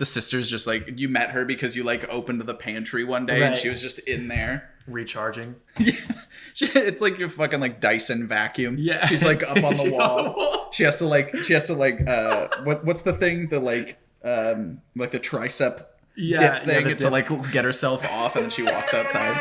the sister's just like, you met her because you like opened the pantry one day and she was just in there. Recharging. Yeah. It's like your fucking like Dyson vacuum. Yeah. She's like up on the She's wall. on the wall. She has to like what's the thing? The like the tricep dip thing to like get herself off, and then she walks outside.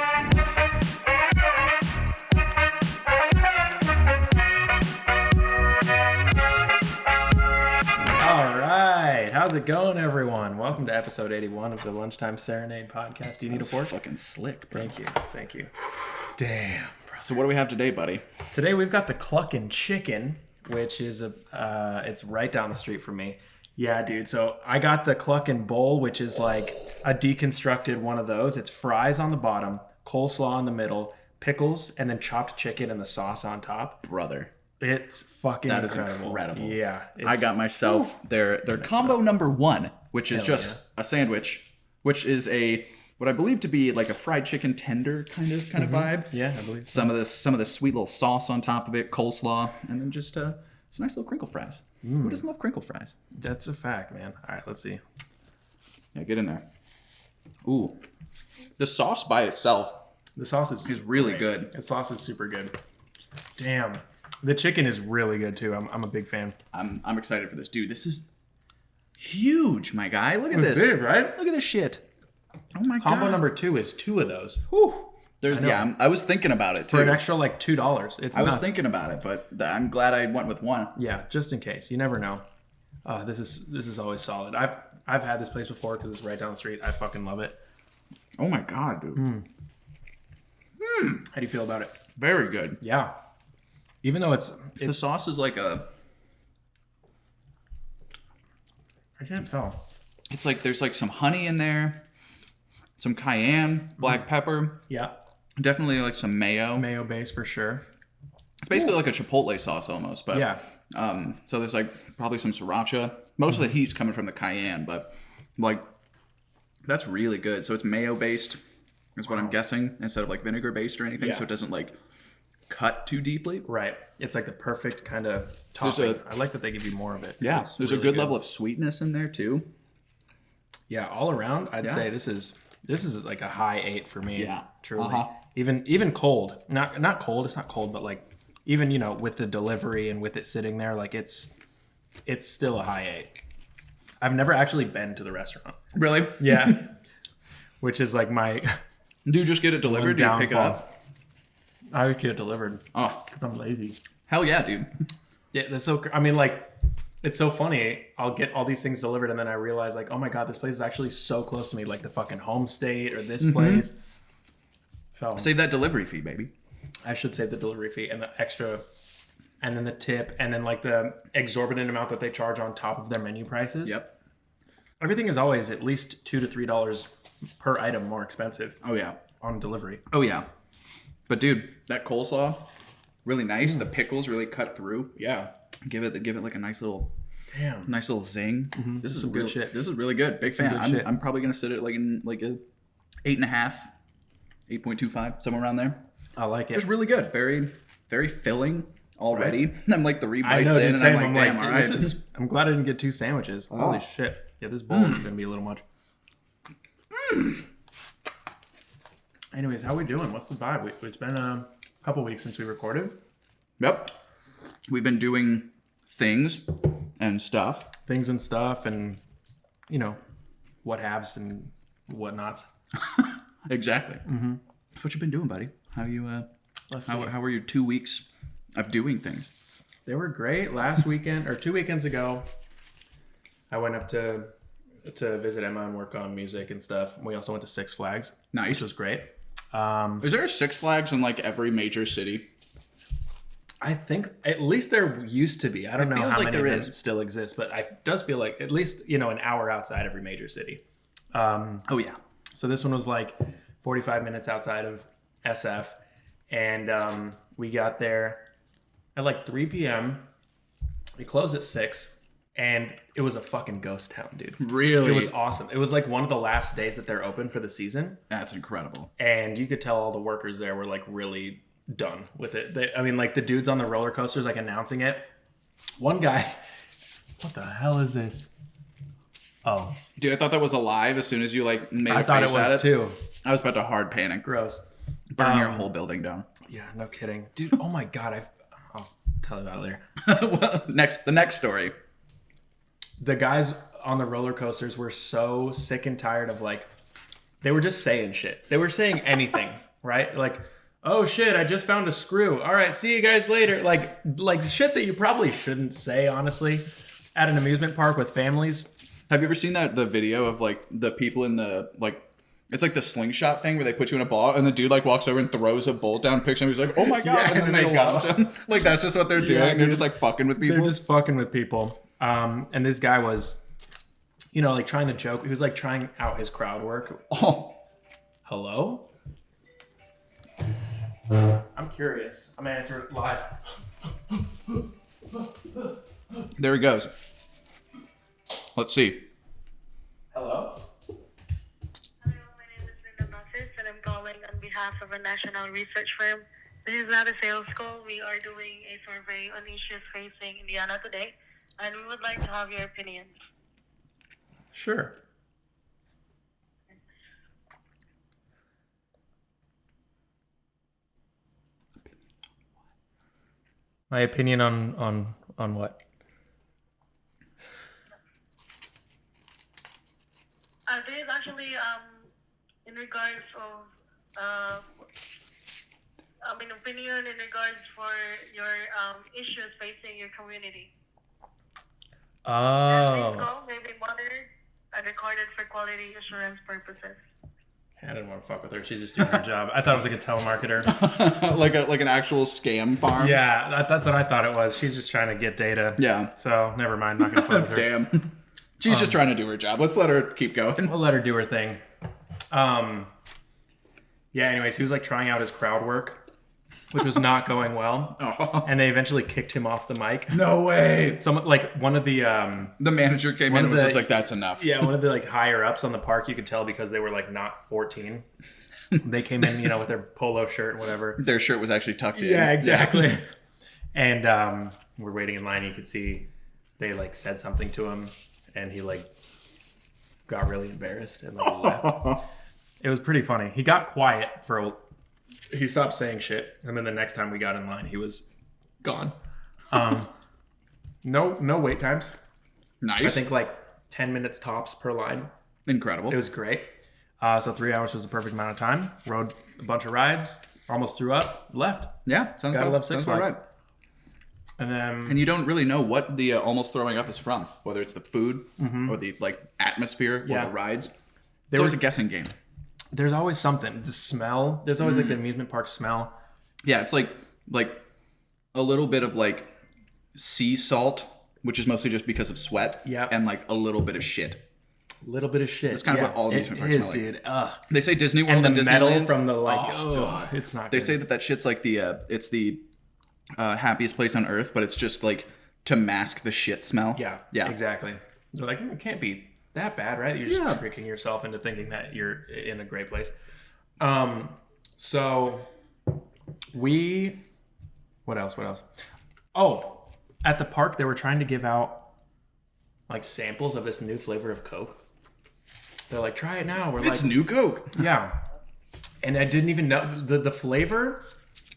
How's it going, everyone? Welcome to episode 81 of the Lunchtime Serenade podcast. Do you need a fork? Fucking slick, bro. Thank you. Damn. So what do we have today, buddy? Today we've got the Kluckin Chicken, which is it's right down the street from me. Yeah, dude. So I got the Kluckin Bowl, which is like a deconstructed one of those. It's fries on the bottom, coleslaw in the middle, pickles, and then chopped chicken and the sauce on top. Brother. It's fucking incredible. Yeah. I got myself their combo number one, which is just a sandwich, which is what I believe to be like a fried chicken tender kind of vibe. Yeah, I believe so. Some of this sweet little sauce on top of it, coleslaw, and then just some nice little crinkle fries. Who doesn't love crinkle fries? That's a fact, man. All right, let's see. Yeah, get in there. Ooh. The sauce by itself. The sauce is really good. The sauce is super good. Damn. The chicken is really good too. I'm a big fan. I'm excited for this, dude. This is huge, my guy. Look at this. Big, right? Look at this shit. Oh my god. Combo number 2 is 2 of those. Whew. I was thinking about it too. For an extra like $2. I was thinking about it, but I'm glad I went with one. Yeah, just in case. You never know. This is always solid. I've had this place before because it's right down the street. I fucking love it. Oh my god, dude. How do you feel about it? Very good. Yeah. Even though it's the sauce is like I can't tell. It's like there's like some honey in there, some cayenne, black pepper. Yeah. Definitely like some mayo. Mayo base for sure. It's basically like a chipotle sauce almost, but yeah. So there's like probably some sriracha. Most of the heat's coming from the cayenne, but like that's really good. So it's mayo based is what I'm guessing, instead of like vinegar based or anything. Yeah. So it doesn't like cut too deeply. Right. It's like the perfect kind of topping. I like that they give you more of it. Yeah. There's really a good level of sweetness in there too. Yeah. All around, I'd say this is like a high 8 for me. Yeah. Truly. Even cold. Not cold. It's not cold, but like even, with the delivery and with it sitting there, like it's still a high 8. I've never actually been to the restaurant. Really? Yeah. Which is like my... Do you just get it delivered? Do you pick it up? I would get it delivered. Oh. Because I'm lazy. Hell yeah, dude. Yeah, that's so... I mean, like, it's so funny. I'll get all these things delivered, and then I realize, like, oh my god, this place is actually so close to me. Like the fucking home state or this place. So save that delivery fee, baby. I should save the delivery fee and the extra... And then the tip, and then, like, the exorbitant amount that they charge on top of their menu prices. Yep. Everything is always at least $2 to $3 per item more expensive. Oh, yeah. On delivery. Oh, yeah. But dude, that coleslaw, really nice. The pickles really cut through. Yeah. Give it like a nice little zing. Mm-hmm. This is some good shit. This is really good. Big fan. I'm probably gonna sit it like in like a 8.5, 8.25, somewhere around there. I like it. Just really good. Very, very filling already. Right. I'm like 3 bites in, and I'm like, damn, all right. I'm glad I didn't get 2 sandwiches. Oh. Holy shit. Yeah, this bowl is gonna be a little much. Anyways, how we doing? What's the vibe? It's been a couple weeks since we recorded. Yep. We've been doing things and stuff. And, what haves and whatnots. Exactly. Mm-hmm. That's what you've been doing, buddy. How you? How were your 2 weeks of doing things? They were great. Last weekend, or 2 weekends ago, I went up to visit Emma and work on music and stuff. We also went to Six Flags. Nice. Which was great. Is there a Six Flags in like every major city? I think at least there used to be. I don't know how many there of them still exist, but it does feel like at least, an hour outside every major city. Oh, yeah. So this one was like 45 minutes outside of SF. And we got there at like 3 p.m. We closed at 6. And it was a fucking ghost town, dude. Really? It was awesome. It was like one of the last days that they're open for the season. That's incredible. And you could tell all the workers there were like really done with it. Like the dudes on the roller coasters, like announcing it. One guy, what the hell is this? Oh, Dude, I thought that was alive as soon as you like made I a thought it face at was it. too. I was about to hard panic. Gross. Burn your whole building down. Yeah, no kidding, dude. Oh my god, I'll tell you about it later. Well, the next story. The guys on the roller coasters were so sick and tired of like, they were just saying shit. They were saying anything, right? Like, oh shit, I just found a screw. All right, see you guys later. Like shit that you probably shouldn't say, honestly, at an amusement park with families. Have you ever seen the video of like the people in the like? It's like the slingshot thing where they put you in a ball and the dude like walks over and throws a bolt down, picks him. He's like, "Oh my god!" Yeah, and then they launch him. Like that's just what they're doing. Yeah, They're just like fucking with people. They're just fucking with people. And this guy was, like trying to joke. He was like trying out his crowd work. Oh, Hello? I'm curious. I'm gonna answer it live. there he goes. Let's see. Hello? Hello, my name is Linda Buffett, and I'm calling on behalf of a national research firm. This is not a sales call. We are doing a survey on issues facing Indiana today, and we would like to have your opinions. Sure. My opinion on what? This is actually in regards of an opinion in regards for your issues facing your community. This Oh. call may be monitored and recorded for quality assurance purposes. I didn't want to fuck with her. She's just doing her job. I thought it was like a telemarketer. like an actual scam farm. Yeah, that's what I thought it was. She's just trying to get data. Yeah. So never mind. Not gonna fuck with her. Damn. She's just trying to do her job. Let's let her keep going. We'll let her do her thing. Yeah. Anyways, he was like trying out his crowd work, which was not going well, Oh. and they eventually kicked him off the mic. No way. Someone like one of the The manager came in One and of was the- just like, "That's enough." yeah, one of the like higher ups on the park, you could tell because they were like not 14. They came in, with their polo shirt and whatever. Their shirt was actually tucked in. Yeah, exactly. And we're waiting in line. You could see they like said something to him, and he like got really embarrassed and like left. It was pretty funny. He got quiet he stopped saying shit, and then the next time we got in line, he was gone. No wait times. Nice. I think like 10 minutes tops per line. Incredible. It was great. So 3 hours was the perfect amount of time. Rode a bunch of rides, almost threw up, left. Yeah, sounds Gotta about, love Six sounds about Flags. right. And then And you don't really know what the almost throwing up is from, whether it's the food or the like atmosphere or Yeah. the rides. There It's always was- a guessing game. there's always something. The smell. There's always like the amusement park smell. Yeah, it's like a little bit of like sea salt, which is mostly just because of sweat. Yeah. And like a little bit of shit. A little bit of shit. That's kind of what all amusement parks is, smell like. dude. Ugh. They say Disney World And and, the Disneyland. metal from the like. Oh, God. It's not. They good. say that shit's like it's the happiest place on earth, but it's just like to mask the shit smell. Yeah. Yeah. Exactly. They're like, it can't be that bad, right? You're just Yeah. tricking yourself into thinking that you're in a great place. So what else? Oh, at the park they were trying to give out like samples of this new flavor of Coke. They're like, try it now. We're It's like, new Coke. yeah. And I didn't even know the flavor.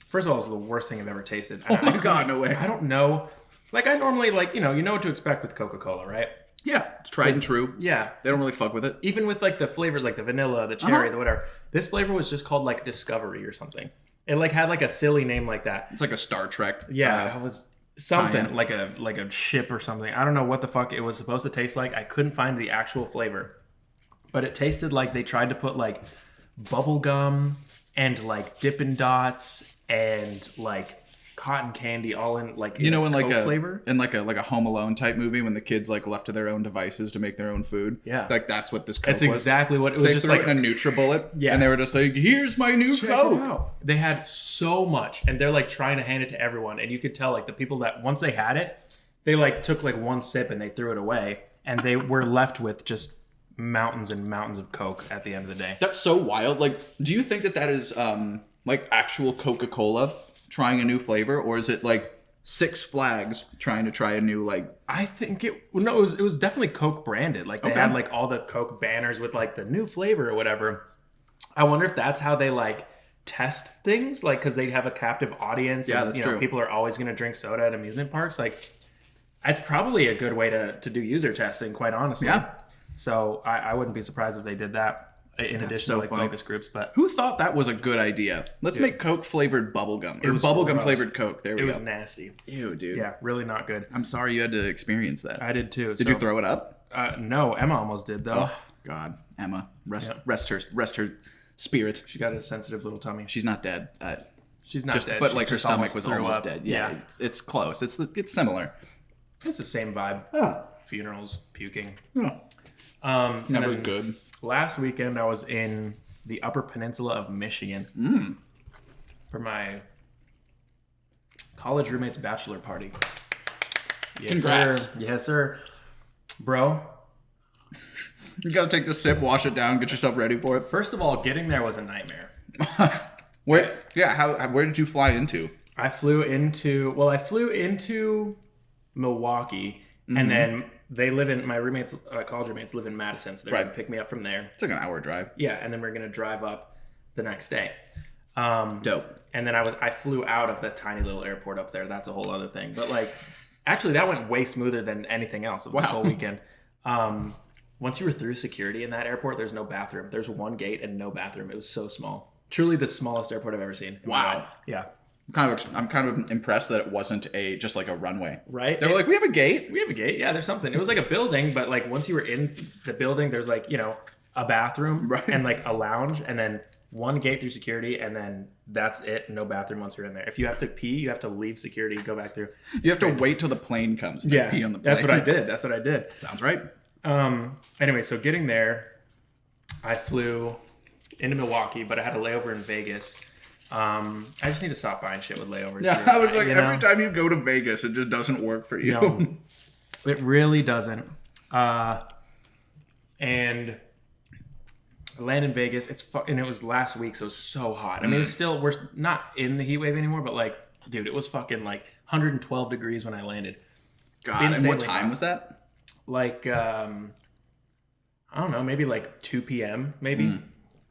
First of all, it was the worst thing I've ever tasted. Oh my God, no way. I don't know. Like I normally you know what to expect with Coca-Cola, right? Yeah, it's tried and true. Yeah. They don't really fuck with it. Even with like the flavors, like the vanilla, the cherry, the whatever. This flavor was just called like Discovery or something. It like had like a silly name like that. It's like a Star Trek. Yeah, it was something tie-in. like a ship or something. I don't know what the fuck it was supposed to taste like. I couldn't find the actual flavor, but it tasted like they tried to put like bubble gum and like Dippin' Dots and like cotton candy all in like You know, in like Coke a flavor. in like a Home Alone type movie when the kids like left to their own devices to make their own food. Yeah. like that's what this Coke That's was. exactly what it was. They Just threw like it in a NutriBullet, Yeah. and they were just like, "Here's my new Check it Coke." out. They had so much, and they're like trying to hand it to everyone, and you could tell like the people that once they had it, they like took like one sip and they threw it away, and they were left with just mountains and mountains of Coke at the end of the day. That's so wild. Like, do you think that is like actual Coca-Cola trying a new flavor, or is it like Six Flags trying to try a new I think it was definitely Coke branded. Like they had like all the Coke banners with like the new flavor or whatever. I wonder if that's how they like test things, like because they have a captive audience. Yeah, and, that's you know, true. people are always going to drink soda at amusement parks. Like that's probably a good way to do user testing, quite honestly. Yeah. So I wouldn't be surprised if they did that in addition so to like funny. focus groups. But Who thought that was a good idea? Let's make Coke flavored bubblegum. Or was bubblegum gross. flavored Coke. There we it go. was nasty. Ew, dude. Yeah, really not good. I'm sorry you had to experience that. I did too. Did you throw it up? No, Emma almost did though. Oh, God. Emma. Rest her spirit. She got a sensitive little tummy. She's not dead. She's not Just, dead. but She like her just stomach was threw almost up. dead. Yeah, it's close. It's similar. It's the same vibe. Oh. Funerals, puking. Yeah. And Never then good. Last weekend, I was in the Upper Peninsula of Michigan for my college roommate's bachelor party. Yes, Congrats. sir. Yes, sir. Bro, You gotta take the sip, wash it down, get yourself ready for it. first of all, getting there was a nightmare. Where did you fly into? I flew into Milwaukee, and then my roommates, college roommates live in Madison, so they're going to pick me up from there. It's like an hour drive. Yeah, and then we're going to drive up the next day. Dope. And then I flew out of the tiny little airport up there. That's a whole other thing. But like, actually, that went way smoother than anything else of this whole weekend. Once you were through security in that airport, there's no bathroom. There's one gate and no bathroom. It was so small. Truly the smallest airport I've ever seen. Wow. Yeah. I'm kind of impressed that it wasn't just like a runway. Right? They were like, we have a gate. We have a gate. Yeah, there's something. It was like a building, but like once you were in the building, there's like, you know, a bathroom and like a lounge and then one gate through security and then that's it. No bathroom once you're in there. If you have to pee, you have to leave security, go back through. You have to wait till the plane comes to pee on the plane. That's what I did. Sounds right. Anyway, so getting there, I flew into Milwaukee, but I had a layover in Vegas. I just need to stop buying shit with layovers. Yeah, dude. I was like, every time you go to Vegas, it just doesn't work for you. No, it really doesn't. And I land in Vegas. And it was last week, so it's so hot. I mean, it's still, we're not in the heat wave anymore, but like, dude, it was fucking like 112 degrees when I landed. God, and what Insanely time hot. was that? Like, I don't know, maybe like 2 p.m. maybe.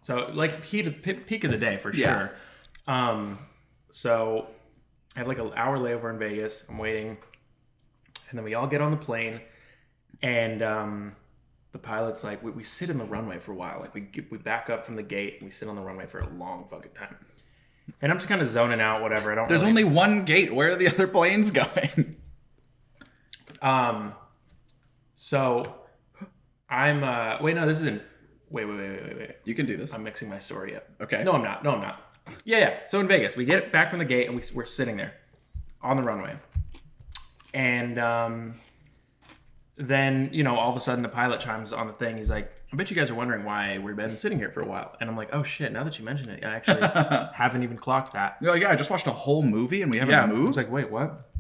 So like peak of the day for sure. So I had like an hour layover in Vegas. I'm waiting, and then we all get on the plane, and the pilot's like, we sit in the runway for a while. Like we back up from the gate, and we sit on the runway for a long fucking time. And I'm just kind of zoning out, whatever. There's only one gate. Where are the other planes going? So I'm wait, no, this isn't. Wait. You can do this. I'm mixing my story up. Okay. No, I'm not. Yeah. So in Vegas, we get back from the gate and we're sitting there on the runway. And then, you know, all of a sudden the pilot chimes on the thing. He's like, I bet you guys are wondering why we've been sitting here for a while. And I'm like, oh shit, now that you mention it, I actually haven't even clocked that. You're like, yeah, I just watched a whole movie and we haven't I moved? was like, wait, what?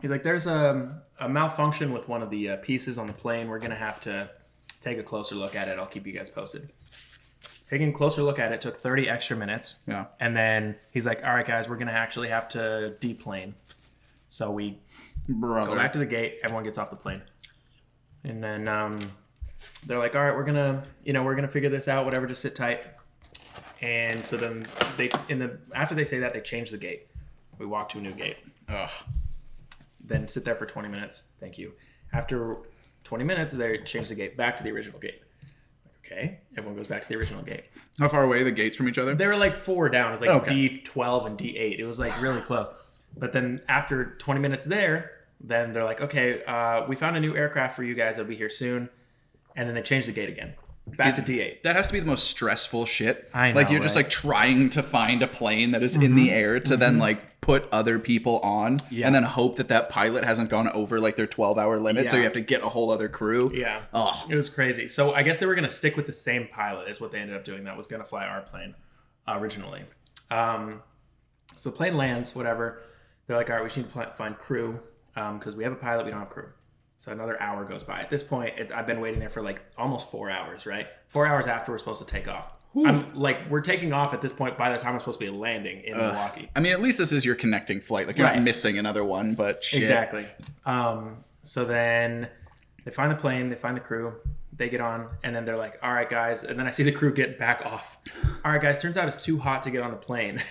He's like, there's a malfunction with one of the pieces on the plane. We're going to have to take a closer look at it. I'll keep you guys posted. Taking a closer look at it took 30 extra minutes. Yeah. And then he's like, all right, guys, we're going to actually have to deplane. So we go back to the gate. Everyone gets off the plane. And then they're like, all right, we're going to figure this out, whatever, just sit tight. And so then after they say that, they change the gate. We walk to a new gate. Ugh. Then sit there for 20 minutes. Thank you. After 20 minutes, they change the gate back to the original gate. Okay. Everyone goes back to the original gate. How far away are the gates from each other? They were like 4 down. It was like Okay. D12 and D8. It was like really close. But then after 20 minutes there, then they're like, okay, we found a new aircraft for you guys. They'll be here soon. And then they change the gate again. Back to D8. That has to be the most stressful shit. I know, Like you're just right? like trying to find a plane that is in the air to then like put other people on and then hope that pilot hasn't gone over like their 12-hour limit. So Yeah. you have to get a whole other crew. Yeah. Oh. It was crazy. So I guess they were going to stick with the same pilot is what they ended up doing. That was going to fly our plane originally. So the plane lands, whatever. They're like, all right, we just need to find crew because we have a pilot. We don't have crew. So another hour goes by. At this point, I've been waiting there for like almost 4 hours, right? 4 hours after we're supposed to take off. I'm like, we're taking off at this point by the time I'm supposed to be landing in Milwaukee. I mean, at least this is your connecting flight. Like, you're not missing another one, but shit. Exactly. So then they find the plane, they find the crew, they get on, and then they're like, all right, guys. And then I see the crew get back off. All right, guys, turns out it's too hot to get on the plane.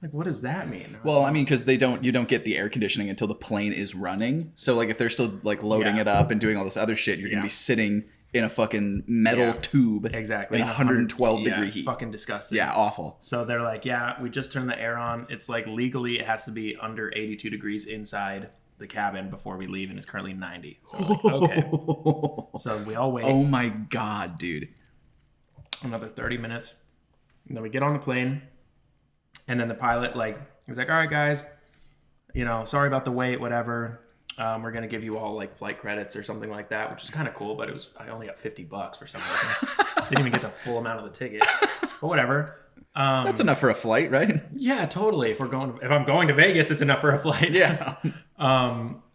Like, what does that mean? Well, I mean, because you don't get the air conditioning until the plane is running. So, like, if they're still, like, loading it up and doing all this other shit, you're going to be sitting in a fucking metal tube. Exactly. In 112 degree heat. Fucking disgusting. Yeah, awful. So they're like, yeah, we just turned the air on. It's like legally it has to be under 82 degrees inside the cabin before we leave, and it's currently 90. So like, okay. So we all wait. Oh my God, dude. Another 30 minutes. And then we get on the plane, and then the pilot, like, he's like, all right, guys, sorry about the wait, whatever. We're going to give you all, like, flight credits or something like that, which is kind of cool, but I only got $50 for some reason. Didn't even get the full amount of the ticket. But whatever. That's enough for a flight, right? Yeah, totally. If I'm going to Vegas, it's enough for a flight. Yeah.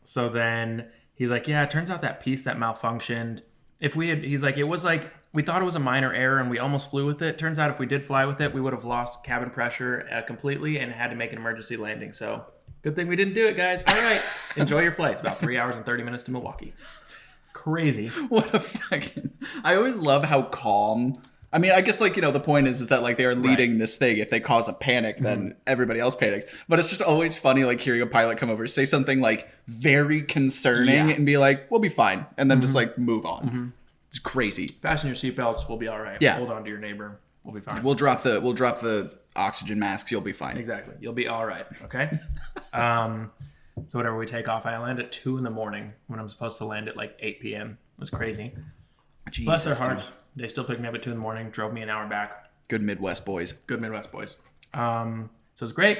So then he's like, yeah, it turns out that piece that malfunctioned. He's like, it was like, we thought it was a minor error and we almost flew with it. Turns out if we did fly with it, we would have lost cabin pressure completely and had to make an emergency landing. So good thing we didn't do it, guys. All right. Enjoy your flights. About 3 hours and 30 minutes to Milwaukee. Crazy. What a fucking... I always love how calm... I mean, I guess, like, the point is that, like, they are leading this thing. If they cause a panic, then everybody else panics. But it's just always funny, like, hearing a pilot come over, say something, like, very concerning and be like, we'll be fine. And then just, like, move on. It's crazy. Fasten your seatbelts. We'll be all right. Yeah. Hold on to your neighbor. We'll be fine. We'll drop the oxygen masks. You'll be fine. Exactly. You'll be all right. Okay? So whatever, we take off. I land at 2 in the morning when I'm supposed to land at, like, 8 p.m. It was crazy. Jesus, Bless their hearts. dude. They still picked me up at 2 in the morning, drove me an hour back. Good Midwest boys. Good Midwest boys. So it's great.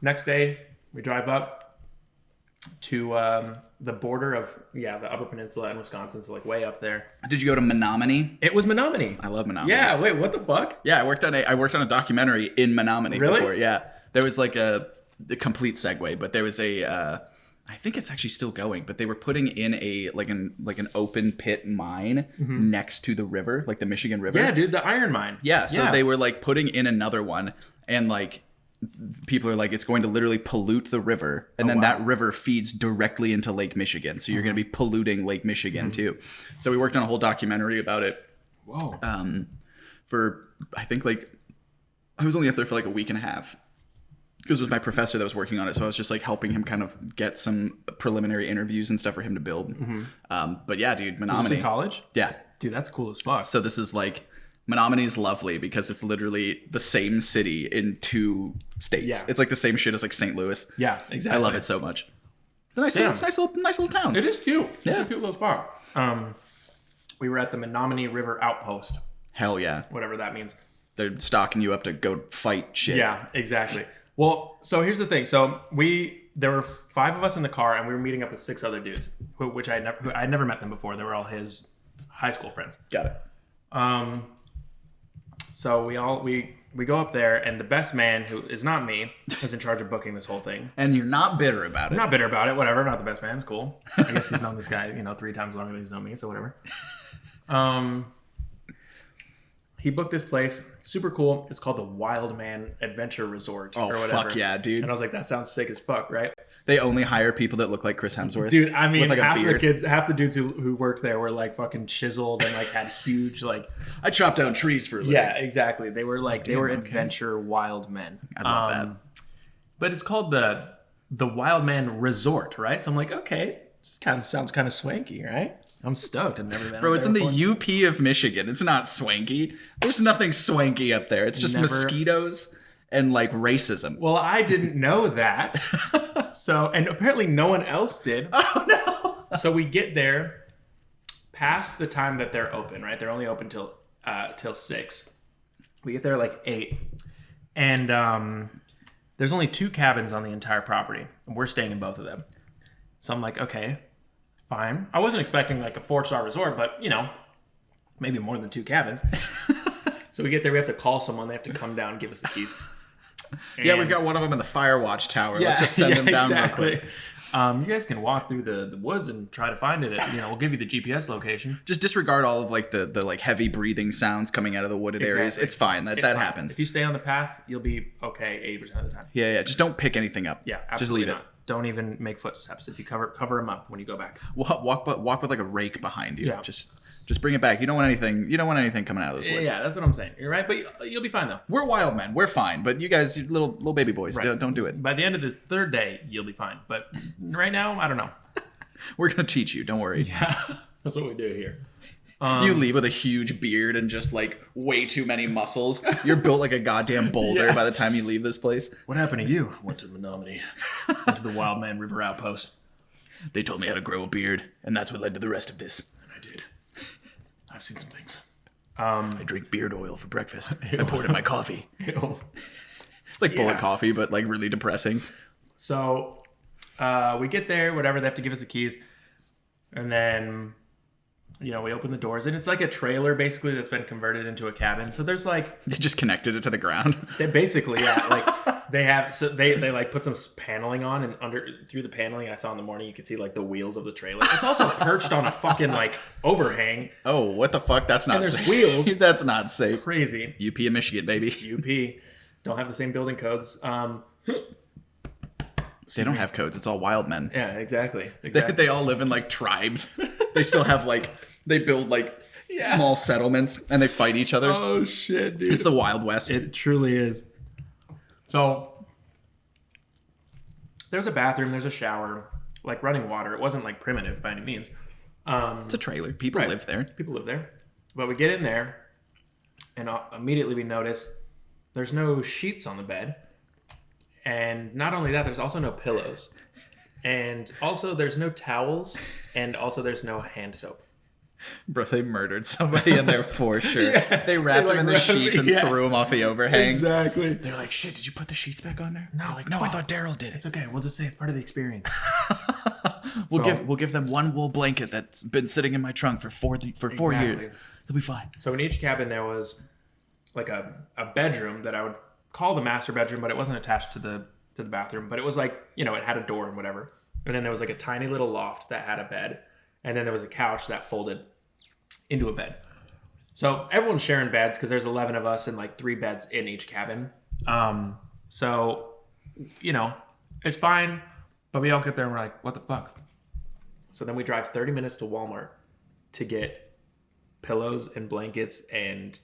Next day, we drive up to the border of, the Upper Peninsula and Wisconsin, so like way up there. Did you go to Menominee? It was Menominee. I love Menominee. Yeah, wait, what the fuck? Yeah, I worked on a documentary in Menominee Really? before. Yeah. There was like the complete segue, but there was I think it's actually still going, but they were putting in an open pit mine next to the river, like the Michigan River. Yeah, dude, the iron mine. Yeah, so they were like putting in another one, and like people are like, it's going to literally pollute the river, and then that river feeds directly into Lake Michigan, so you're going to be polluting Lake Michigan too. So we worked on a whole documentary about it. Whoa. For I think like I was only up there for like a week and a half. Because it was my professor that was working on it, so I was just like helping him kind of get some preliminary interviews and stuff for him to build. But yeah, dude, Menominee. Is this in college? Yeah. Dude, that's cool as fuck. So this is like, Menominee's lovely because it's literally the same city in 2 states. Yeah. It's like the same shit as like St. Louis. Yeah, exactly. I love it so much. It's a nice little town. It is cute. Yeah. It's a cute little spot. We were at the Menominee River Outpost. Hell yeah. Whatever that means. They're stocking you up to go fight shit. Yeah, exactly. Well, so here's the thing. So there were 5 of us in the car, and we were meeting up with 6 other dudes, which I had never met them before. They were all his high school friends. Got it. So we go up there, and the best man, who is not me, is in charge of booking this whole thing. And you're not bitter about it. I'm not bitter about it. Whatever. I'm not the best man. It's cool. I guess he's known this guy, 3 times longer than he's known me. So whatever. He booked this place, super cool. It's called the Wild Man Adventure Resort or whatever. Fuck yeah, dude. And I was like, that sounds sick as fuck, right? They only hire people that look like Chris Hemsworth. Dude, I mean, with like half the dudes who worked there were like fucking chiseled and like had huge like. I chop down trees for a living. Yeah, exactly. They were like adventure wild men. I love that. But it's called the Wild Man Resort, right? So I'm like, okay, this kind of sounds kind of swanky, right? I'm stoked. I've never been. Bro, it's in the UP of Michigan. It's not swanky. There's nothing swanky up there. It's just mosquitoes and like racism. Well, I didn't know that. And apparently no one else did. Oh no. So we get there past the time that they're open, right? They're only open till 6. We get there like 8. And there's only 2 cabins on the entire property. And we're staying in both of them. So I'm like, okay, fine. I wasn't expecting like a 4-star resort, but maybe more than 2 cabins. So we get there, we have to call someone. They have to come down and give us the keys. Yeah, we've got one of them in the fire watch tower. Let's just send them down real quick. You guys can walk through the woods and try to find it. We'll give you the GPS location. Just disregard all of like the like heavy breathing sounds coming out of the wooded areas. It's fine. That happens. If you stay on the path, you'll be okay 80% of the time. Yeah. Just don't pick anything up. Yeah, absolutely just leave not. it. Don't even make footsteps. If you cover them up when you go back. Walk with like a rake behind you. Yeah. Just bring it back. You don't want anything. You don't want anything coming out of those woods. Yeah, that's what I'm saying. You're right, but you'll be fine though. We're wild men. We're fine. But you guys, you little baby boys, don't do it. By the end of the third day, you'll be fine. But right now, I don't know. We're gonna teach you. Don't worry. Yeah, that's what we do here. You leave with a huge beard and just like way too many muscles. You're built like a goddamn boulder by the time you leave this place. What happened to you? Went to Menominee. Went to the Wildman River Outpost. They told me how to grow a beard, and that's what led to the rest of this. And I did. I've seen some things. I drink beard oil for breakfast. I pour it in my coffee. Ew. It's like bullet coffee, but like really depressing. So we get there, whatever. They have to give us the keys. And then, we open the doors. And it's like a trailer, basically, that's been converted into a cabin. So there's like... They just connected it to the ground. They basically, yeah. Like, they have... So they like put some paneling on. And through the paneling I saw in the morning, you could see like the wheels of the trailer. It's also perched on a fucking like overhang. Oh, what the fuck? That's not and there's safe. Wheels. That's not safe. Crazy. UP in Michigan, baby. UP. Don't have the same building codes. They don't have codes. It's all wild men. Yeah, exactly. They all live in like tribes. They still have like... They build like small settlements and they fight each other. Oh shit, dude. It's the Wild West. It truly is. So there's a bathroom, there's a shower, like running water. It wasn't like primitive by any means. It's a trailer. People live there. People live there. But we get in there and immediately we notice there's no sheets on the bed. And not only that, there's also no pillows. And also there's no towels. And also there's no hand soap. Bro, they murdered somebody in there for sure. Yeah. They wrapped him in the sheets and threw him off the overhang. Exactly. They're like, shit, did you put the sheets back on there? No, like, no, I thought Daryl did it. It's okay. We'll just say it's part of the experience. We'll give them one wool blanket that's been sitting in my trunk for 4 years. They'll be fine. So in each cabin there was like a bedroom that I would call the master bedroom, but it wasn't attached to the bathroom. But it was like, it had a door and whatever. And then there was like a tiny little loft that had a bed. And then there was a couch that folded into a bed. So everyone's sharing beds because there's 11 of us and like 3 beds in each cabin. So, it's fine. But we all get there and we're like, what the fuck? So then we drive 30 minutes to Walmart to get pillows and blankets and,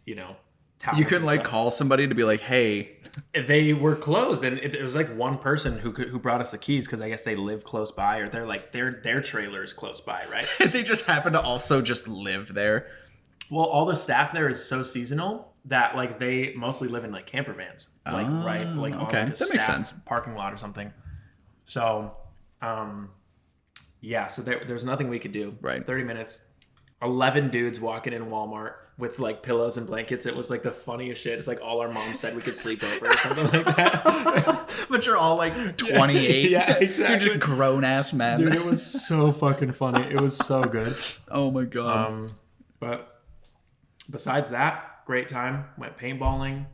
towels. You couldn't like call somebody to be like, hey. They were closed, and it was like one person who brought us the keys because I guess they live close by, or they're like their trailer is close by, right? They just happen to also just live there. Well, all the staff there is so seasonal that like they mostly live in like camper vans, like on like a that makes sense. Parking lot or something. So, so there's nothing we could do. Right, 30 minutes, 11 dudes walking in Walmart with like pillows and blankets. It was like the funniest shit. It's like all our moms said we could sleep over or something like that. But you're all like 28. Yeah, exactly. You're just grown ass men. Dude, it was so fucking funny. It was so good. Oh my god. But besides that, great time. Went paintballing,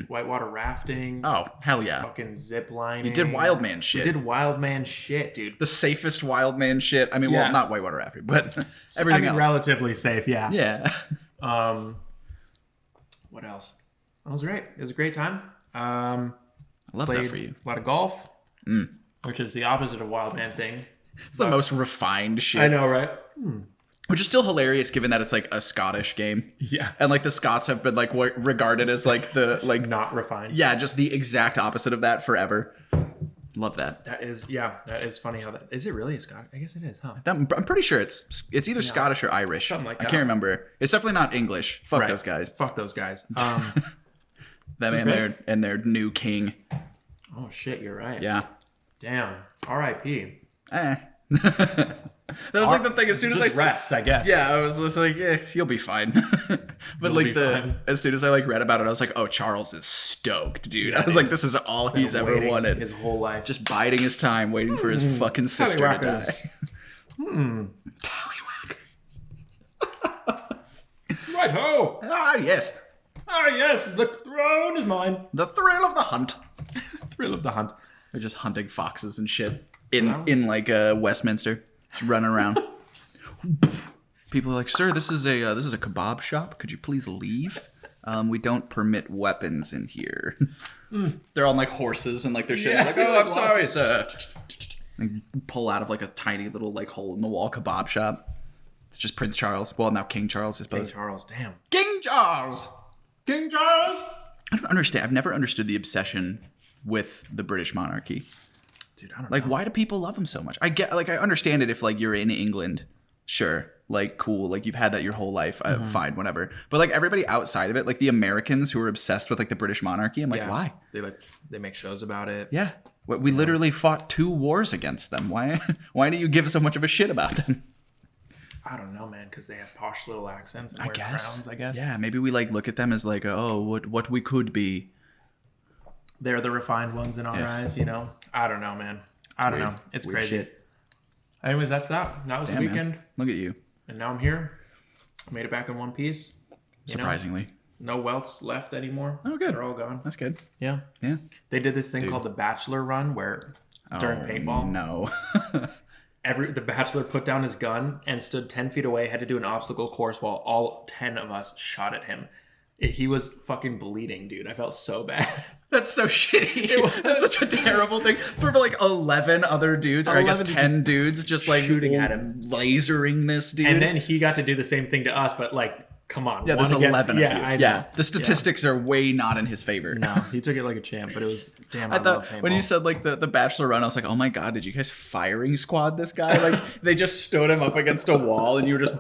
whitewater rafting. Oh, hell yeah. Fucking zip lining. You did wild man shit. We did wild man shit, dude. The safest wild man shit. I mean, well, not whitewater rafting, but everything else. Relatively safe, yeah. Yeah. What else? It was great. It was a great time. I love that for you. A lot of golf, which is the opposite of wild man thing. It's the most refined shit. I know, right? Which is still hilarious given that it's like a Scottish game. Yeah. And like the Scots have been like regarded as like the like not refined. Yeah, just the exact opposite of that forever. Love that. That is funny how that is. It really a Scottish? I guess it is, huh? I'm pretty sure it's either Scottish or Irish. Something like that. I can't remember. It's definitely not English. Fuck those guys. Fuck those guys. Them and their new king. Oh shit, you're right. Yeah. Damn. R.I.P. That was like the thing. As soon as just rest, I guess. Yeah, I was just like, yeah, you'll be fine. But like as soon as I like read about it, I was like, oh, Charles is stoked, dude. I was like, this is all he's ever wanted. His whole life, just biding his time, waiting for his fucking sister to die. Tallywackers. Right ho! Ah, yes. Ah, yes. The throne is mine. The thrill of the hunt. really love the hunt. They're just hunting foxes and shit in like Westminster, just running around. People are like, "Sir, this is a kebab shop. Could you please leave? We don't permit weapons in here." They're on like horses and like they're shit. Like, "Oh, I'm sorry, sir." They pull out of like a tiny little like hole in the wall kebab shop. It's just Prince Charles. Well, now King Charles, I suppose. King Charles, damn. King Charles. King Charles. I don't understand. I've never understood the obsession with the British monarchy. Dude, I don't Like, know. why do people love him so much? I understand it if like you're in England, sure, like cool, like you've had that your whole life, fine, whatever. But like everybody outside of it, like the Americans who are obsessed with like the British monarchy, I'm like, why? They make shows about it. Yeah, we literally fought 2 wars against them. Why? Why do you give so much of a shit about them? I don't know, man, because they have posh little accents and wear crowns, I guess. Yeah, maybe we like look at them as like, oh, what we could be. They're the refined ones in our eyes, you know? I don't know, man. I don't know. It's Weird crazy. shit. Anyways, that's that. That was the weekend. Man. Look at you. And now I'm here. Made it back in one piece. Surprisingly. No welts left anymore. Oh, good. They're all gone. That's good. Yeah. Yeah. They did this thing called the Bachelor Run where during paintball, No. the Bachelor put down his gun and stood 10 feet away, had to do an obstacle course while all 10 of us shot at him. He was fucking bleeding, dude. I felt so bad. That's so shitty. That's such a terrible thing for like 11 other dudes, or I guess 10 dudes, just like shooting at him, lasering this dude. And then he got to do the same thing to us, but like, come on. Yeah, there's 11 of you. I know. Yeah, the statistics are way not in his favor. No, he took it like a champ, but it was damn. I thought when you said like the Bachelor Run, I was like, oh my god, did you guys firing squad this guy? Like they just stood him up against a wall, and you were just.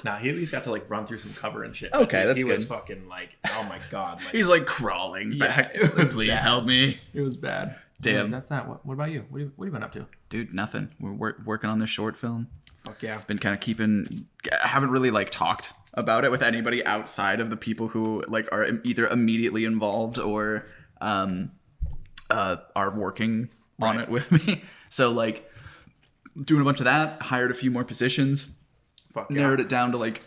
Nah, he at least got to like run through some cover and shit. Okay, that's he good. Was fucking like, oh my god, like, He's like crawling back. it was Please bad. help me. It was bad. Damn. Anyways, that's that. What about you? What have you been up to? Dude, nothing. We're working on this short film. Fuck yeah. Been kind of haven't really like talked about it with anybody outside of the people who like are either immediately involved or are working on it with me. So like doing a bunch of that, hired a few more positions, narrowed it down to like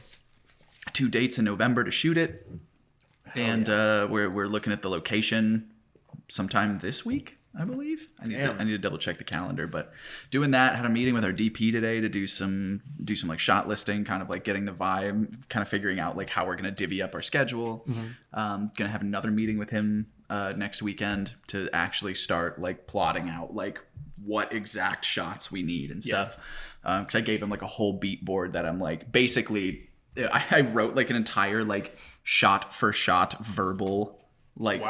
2 dates in November to shoot it. And we're looking at the location sometime this week, I believe. I need to double check the calendar, but doing that, had a meeting with our DP today to do some like shot listing, kind of like getting the vibe, kind of figuring out like how we're going to divvy up our schedule. Gonna have another meeting with him next weekend to actually start like plotting out like what exact shots we need and stuff. Because I gave him like a whole beat board that I'm like basically I wrote like an entire like shot for shot verbal like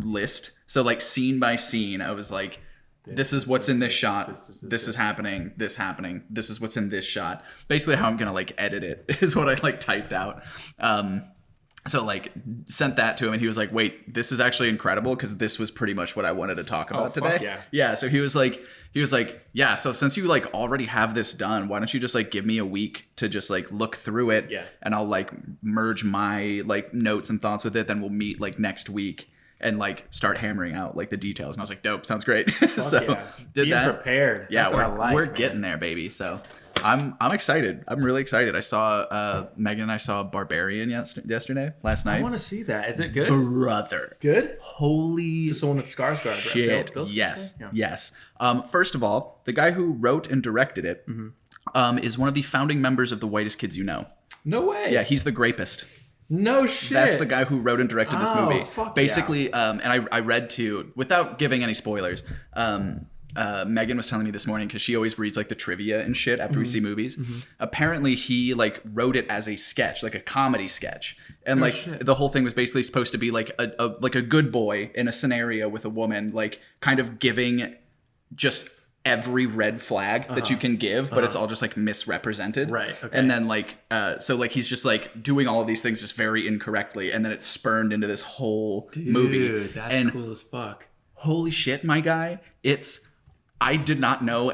list. So like scene by scene, I was like, this is what's in this shot. This is happening. This happening. This is what's in this shot. Basically how I'm going to like edit it is what I like typed out. So like sent that to him and he was like, wait, this is actually incredible because this was pretty much what I wanted to talk about today. Yeah. So he was like, yeah, so since you like already have this done, why don't you just like give me a week to just like look through it and I'll like merge my like notes and thoughts with it. Then we'll meet like next week and like start hammering out like the details. And I was like, dope, sounds great. So did Being that. Prepared. Yeah, That's we're getting there, baby. So I'm excited. I'm really excited. I saw Megan and I saw Barbarian yesterday, last night. I want to see that. Is it good? Brother. Good? Holy Just the one with Skarsgård. Right? shit. Yes. First of all, the guy who wrote and directed it is one of the founding members of the Whitest Kids You Know. No way. Yeah, he's the Grapist. No shit. That's the guy who wrote and directed this movie. Fuck basically, and I read too, without giving any spoilers, Megan was telling me this morning because she always reads like the trivia and shit after we see movies. Apparently he like wrote it as a sketch, like a comedy sketch. And the whole thing was basically supposed to be like a good boy in a scenario with a woman, like kind of giving just every red flag that you can give, but it's all just like misrepresented. Right. Okay. And then like, so like he's just like doing all of these things just very incorrectly. And then it's spurned into this whole movie. Dude, that's cool as fuck. Holy shit, my guy. I did not know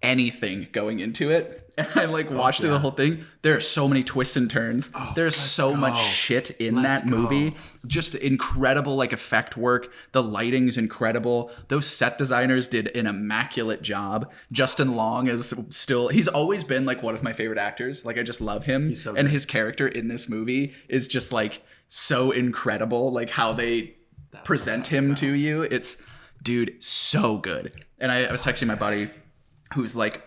anything going into it. And I like watched through the whole thing. There are so many twists and turns. There's so much shit in that movie. Just incredible like effect work. The lighting's incredible. Those set designers did an immaculate job. Justin Long is he's always been like one of my favorite actors. Like I just love him. And his character in this movie is just like so incredible. Like how they present him to you. It's, dude, so good. And I was texting my buddy who's like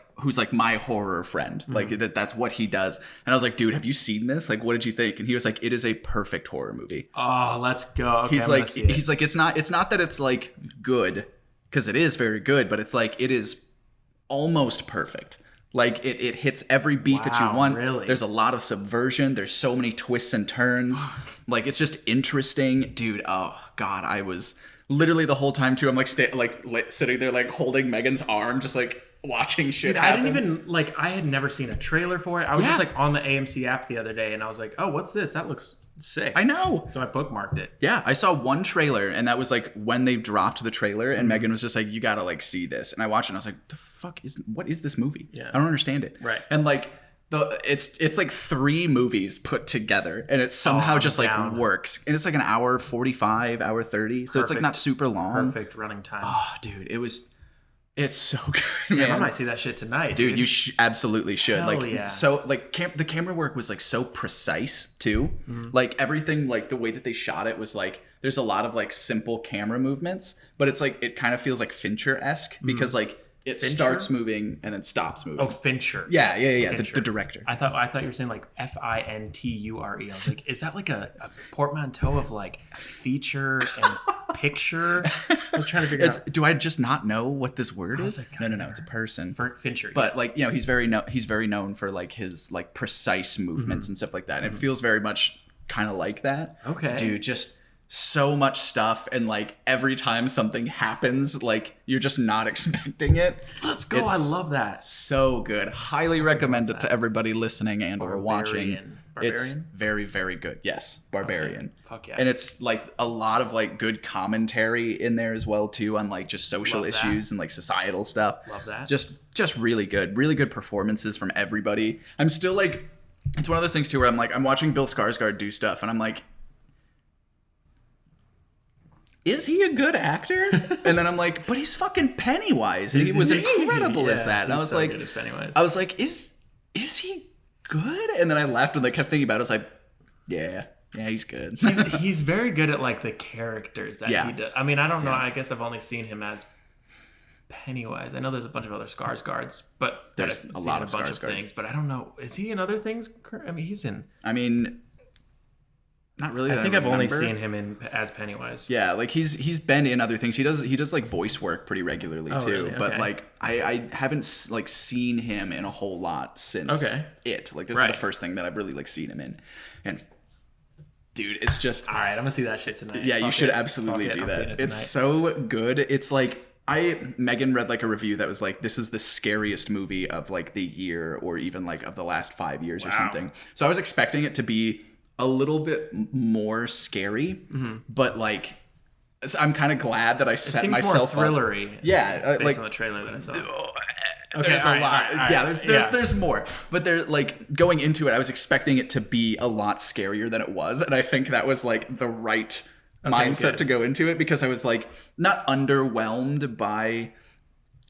my horror friend. Like that's what he does. And I was like, dude, have you seen this? Like, what did you think? And he was like, it is a perfect horror movie. Oh, let's go. Okay, he's like, it's not that it's like good, because it is very good, but it's like, it is almost perfect. Like it hits every beat that you want. Really? There's a lot of subversion. There's so many twists and turns. Like it's just interesting, dude. Oh God, I was literally the whole time too. I'm like sitting there like holding Megan's arm, just like watching shit happen. I didn't even I had never seen a trailer for it. I was just like on the AMC app the other day, and I was like, oh, what's this? That looks sick. I know. So I bookmarked it. Yeah, I saw one trailer, and that was like when they dropped the trailer, and Megan was just like, you gotta like see this. And I watched it, and I was like, what is this movie? Yeah. I don't understand it. Right. And like it's like 3 movies put together, and it somehow just like works. And it's like an hour 45, hour 30. So it's like not super long. Perfect running time. Oh, dude, it's so good, Damn, man. I might see that shit tonight, dude. You absolutely should. Hell like, yeah. so like the camera work was like so precise too. Like everything, like the way that they shot it was like there's a lot of like simple camera movements, but it's like it kind of feels like Fincher-esque because like it starts moving and then stops moving. Oh, Fincher. Yeah. Fincher. The director. I thought you were saying like Finture. I was like, is that like a portmanteau of like feature and picture? I was trying to figure out. Do I just not know what this word is? like, No. It's a person. Fincher. But yes. like, you know, he's very known for like his like precise movements and stuff like that. And it feels very much kind of like that. Okay. Dude, just so much stuff, and like every time something happens, like you're just not expecting it. Let's go. I love that. So good. Highly recommend it to everybody listening and or watching. Barbarian? It's very, very good. Yes, Barbarian. Okay. Fuck yeah. And it's like a lot of like good commentary in there as well too, on like just social issues and like societal stuff. Love that. Just really good performances from everybody. I'm still like, it's one of those things too where I'm like, I'm watching Bill Skarsgård do stuff and I'm like, is he a good actor? And then I'm like, but he's fucking Pennywise, and he was incredible as that. And I was like, is he good? And then I laughed and like kept thinking about it. I was like, yeah, he's good. he's very good at like the characters that he does. I mean, I don't know. I guess I've only seen him as Pennywise. I know there's a bunch of other Skarsgårds, but there's a lot of Skarsgårds. But I don't know. Is he in other things? I mean, he's in. I mean, not really. I think I've only seen him as Pennywise. Yeah, like he's been in other things. He does like voice work pretty regularly too. Really? Okay. But like I haven't like seen him in a whole lot since it. Like this is the first thing that I've really like seen him in. And dude, it's just all right. I'm gonna see that shit tonight. Yeah, you should absolutely do that. It's so good. It's like Megan read like a review that was like, this is the scariest movie of like the year or even like of the last 5 years or something. So I was expecting it to be a little bit more scary, but like I'm kind of glad that I set myself more thrillery. Yeah, based like on the trailer that I saw. There's a lot. Yeah, there's more. But they're like going into it, I was expecting it to be a lot scarier than it was, and I think that was like the right mindset to go into it, because I was like not underwhelmed by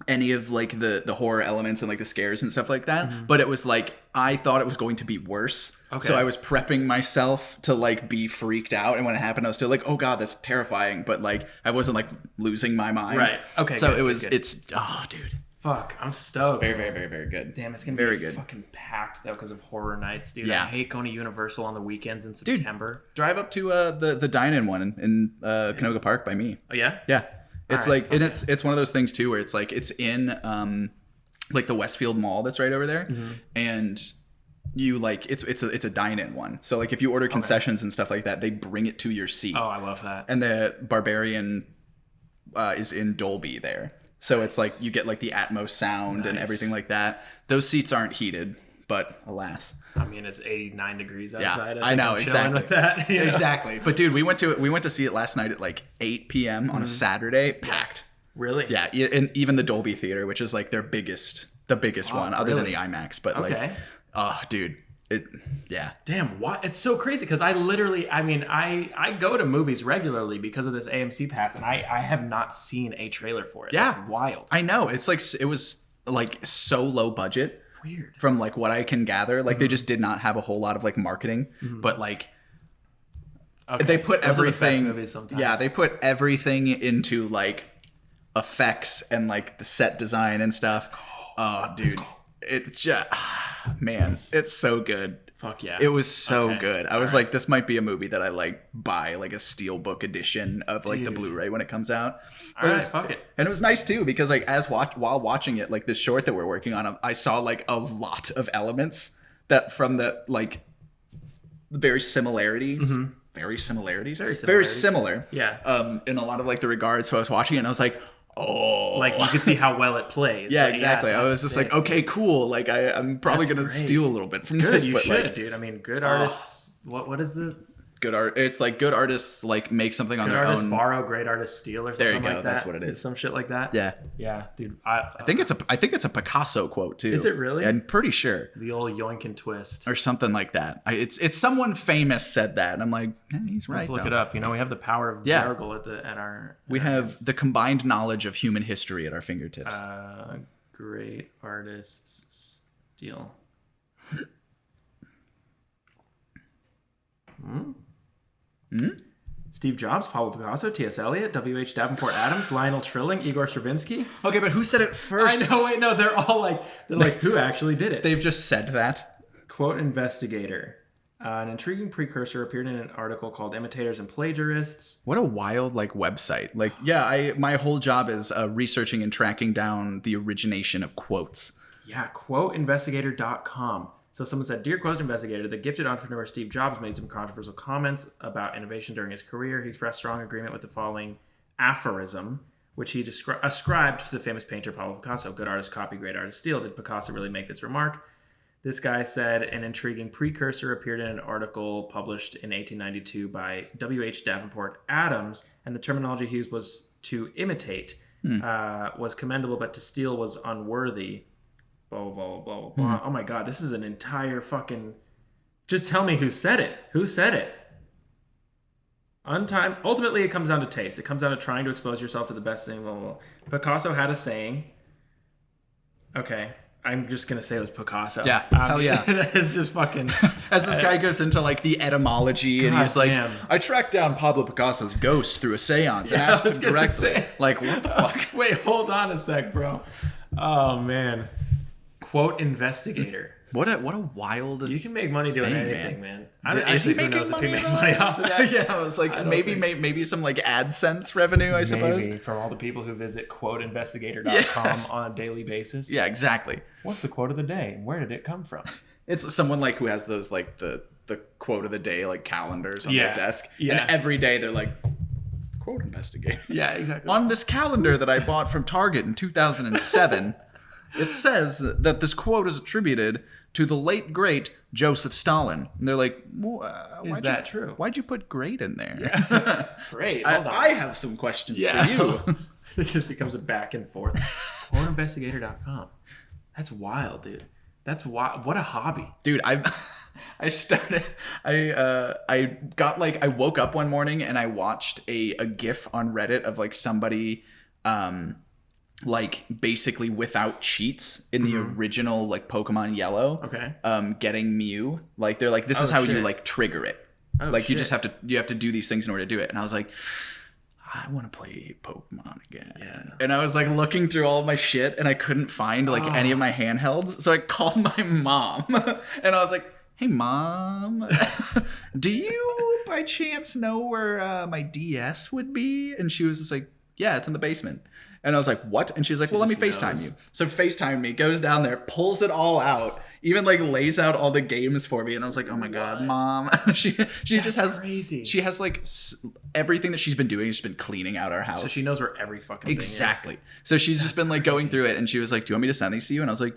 any of like the horror elements and like the scares and stuff like that, but it was like I thought it was going to be worse. So I was prepping myself to like be freaked out, and when it happened I was still like, oh god, that's terrifying, but like I wasn't like losing my mind. Right. Okay. So good, it's oh dude, fuck, I'm stoked. Very good. Damn, it's gonna be good. Fucking packed though because of horror nights, dude. Yeah. I hate going to Universal on the weekends in September. Dude, drive up to the dine-in one in Canoga Park by me. Oh yeah. Yeah. It's right, like, and it's one of those things too where it's like it's in like the Westfield Mall that's right over there, and you like it's a dine-in one. So like if you order concessions and stuff like that, they bring it to your seat. Oh, I love that. And the Barbarian is in Dolby there, so it's like you get like the Atmos sound and everything like that. Those seats aren't heated, but alas. I mean, it's 89 degrees outside. Yeah, I know, exactly. With that, exactly. But dude, we went to see it last night at like 8 p.m. on a Saturday, packed. Really? Yeah, and even the Dolby Theater, which is like the biggest one, other than the IMAX. But like, oh, dude, Damn, what? It's so crazy because I go to movies regularly because of this AMC pass, and I have not seen a trailer for it. Yeah, that's wild. I know. It's like it was like so low budget. Weird. From like what I can gather, like they just did not have a whole lot of like marketing, but like Okay. They put Those are the best everything. movies sometimes. Yeah, they put everything into like effects and like the set design and stuff. Oh, dude, it's just man, it's so good. Fuck yeah. It was so Okay. good. I was like, this might be a movie that I like buy like a steelbook edition of like the Blu-ray when it comes out. All right, fuck it. And it was nice too because like while watching it, like this short that we're working on, I saw like a lot of elements that from the like very similarities. Very similarities. Very similar. Yeah. In a lot of like the regards. So I was watching it and I was like, oh, Like you can see how well it plays. yeah, Like, exactly. I was that's just sick. like, okay, cool. Like I'm probably That's gonna great. steal a little bit from Good, this, you but should, like dude. I mean, good artists. What is the good art. It's like good artists like make something on good their artists own. borrow, great artists steal, or something There you go, like that? that's what it is. It's some shit like that. Yeah, Yeah, dude. I think it's a Picasso quote too. Is it really? I'm pretty sure, The old yoink and twist. or something like that. It's someone famous said that, and I'm like, he's right. Let's look though. it up. You know, we have the power of Yeah. jargle at our. We have the combined knowledge of human history at our fingertips. Great artists steal. Steve Jobs, Pablo Picasso, T.S. Eliot, W.H. Davenport Adams, Lionel Trilling, Igor Stravinsky. Okay, but who said it first? I know, wait, no, they're like, who actually did it? They've just said that. Quote investigator. An intriguing precursor appeared in an article called Imitators and Plagiarists. What a wild like website. Like, yeah, my whole job is researching and tracking down the origination of quotes. Yeah, quoteinvestigator.com. So someone said, Dear Quote Investigator, the gifted entrepreneur Steve Jobs made some controversial comments about innovation during his career. He expressed strong agreement with the following aphorism, which he ascribed to the famous painter Pablo Picasso. Good artists copy, great artists steal. Did Picasso really make this remark? This guy said an intriguing precursor appeared in an article published in 1892 by W.H. Davenport Adams, and the terminology he used was to imitate was commendable, but to steal was unworthy. Blah, blah, blah, blah, blah. Oh my God, this is an entire fucking... Just tell me who said it. Who said it? Ultimately, it comes down to taste. It comes down to trying to expose yourself to the best thing. Blah, blah, blah. Picasso had a saying. Okay. I'm just going to say it was Picasso. Yeah, hell yeah. It's just fucking... As this guy goes into like the etymology and he's like, damn. I tracked down Pablo Picasso's ghost through a seance and asked I was him gonna directly. say. Like, what the fuck? Wait, hold on a sec, bro. Oh, man. Quote investigator. What a wild... You can make money doing Thing, anything, man. Is he Who making knows if he money makes at all? money off of that? Yeah, I was like, don't maybe think- maybe some like AdSense revenue, I suppose. Maybe from all the people who visit quoteinvestigator.com on a daily basis. Yeah, exactly. What's the quote of the day? And where did it come from? It's someone like who has those like the quote of the day like calendars on Yeah. their desk. Yeah. And every day they're like, quote investigator. Yeah, exactly. On this calendar that I bought from Target in 2007, it says that this quote is attributed to the late great Joseph Stalin. And they're like, Is that true? Why'd you put great in there? Great. Hold on. I have some questions for you. This just becomes a back and forth. Quoteinvestigator.com. That's wild, dude. That's wild. What a hobby. Dude, I woke up one morning and I watched a GIF on Reddit of like somebody like basically without cheats in the original like Pokemon Yellow. Okay. Getting Mew. Like they're like, this is Oh, how shit. you like trigger it. Oh, like you shit. just have to do these things in order to do it. And I was like, I want to play Pokemon again. Yeah. And I was like looking through all of my shit and I couldn't find like any of my handhelds. So I called my mom and I was like, hey mom, do you by chance know where my DS would be? And she was just like, yeah, it's in the basement. And I was like, what? And she was like, well, let me just FaceTime knows. you. So FaceTime me, goes down there, pulls it all out, even like lays out all the games for me. And I was like, oh my God, mom. she just has, crazy. she has like everything that she's been doing. She's been cleaning out our house. So she knows where every fucking thing is. Exactly. So she's just been like going through it and she was like, do you want me to send these to you? And I was like,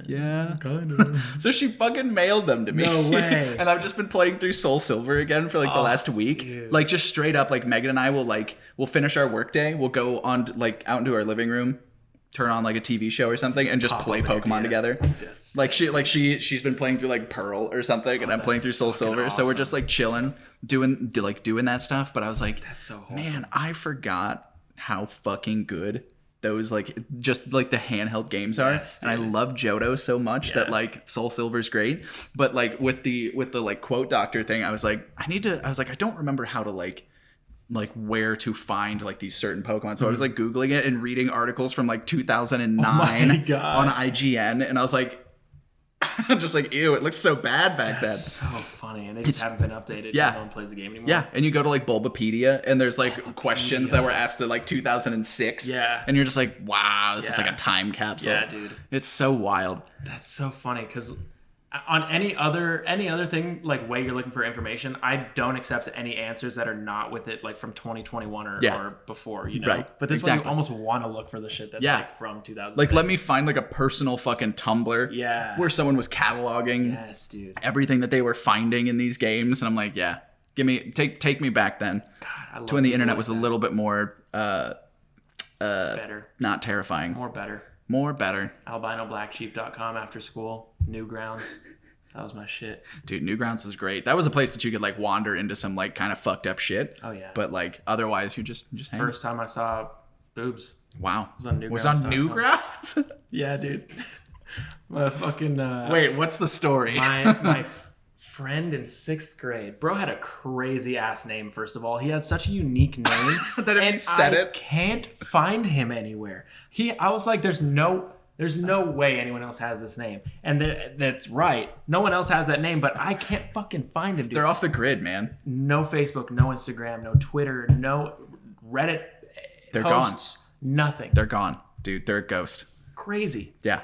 yeah, kind of. so she fucking mailed them to me. No way. And I've just been playing through Soul Silver again for like the last week. dude. Like just straight up, like Megan and I we'll finish our workday. We'll go on like out into our living room, turn on like a TV show or something, and just play Pokemon together. That's Like she's been playing through like Pearl or something, and I'm playing through Soul Silver. So we're just like chilling, doing that stuff. But I was like, so wholesome. man, I forgot how fucking good those like just like the handheld games are. Yes, and I dude. love Johto so much that like Soul Silver's great, but like with the like quote doctor thing, I was like I don't remember how to like where to find like these certain Pokemon. So I was like Googling it and reading articles from like 2009 on IGN, and I was like just like, ew, it looked so bad back then. So funny, and they just haven't been updated. Yeah. No one plays the game anymore. Yeah, and you go to like Bulbapedia, and there's like questions that were asked in like 2006. Yeah. And you're just like, wow, this is like a time capsule. Yeah, dude. It's so wild. That's so funny because on any other thing like way you're looking for information, I don't accept any answers that are not with it like from 2021 or before, you know. Right. But this Exactly. one you almost want to look for the shit that's like from 2000. Like, let me find like a personal fucking Tumblr. Yeah. Where someone was cataloging Yes, dude. everything that they were finding in these games, and I'm like, yeah, take me back then God, to when the internet was a little bit more better, not terrifying, more better. AlbinoBlackSheep.com after school, Newgrounds. That was my shit. Dude, Newgrounds was great. That was a place that you could like wander into some like kind of fucked up shit. Oh yeah. But like otherwise you just hang. First time I saw boobs. Wow. Was on Newgrounds. Was on Newgrounds? Yeah, dude. My fucking Wait, what's the story? my friend in 6th grade, bro, had a crazy ass name. First of all, he had such a unique name That if you said it, can't find him anywhere. I was like, there's no way anyone else has this name, and that's right. No one else has that name, but I can't fucking find him, dude. they're off the grid, man. No Facebook, no Instagram, no Twitter, no Reddit. They're posts, gone. Nothing. They're gone, dude. They're a ghost. Crazy. Yeah.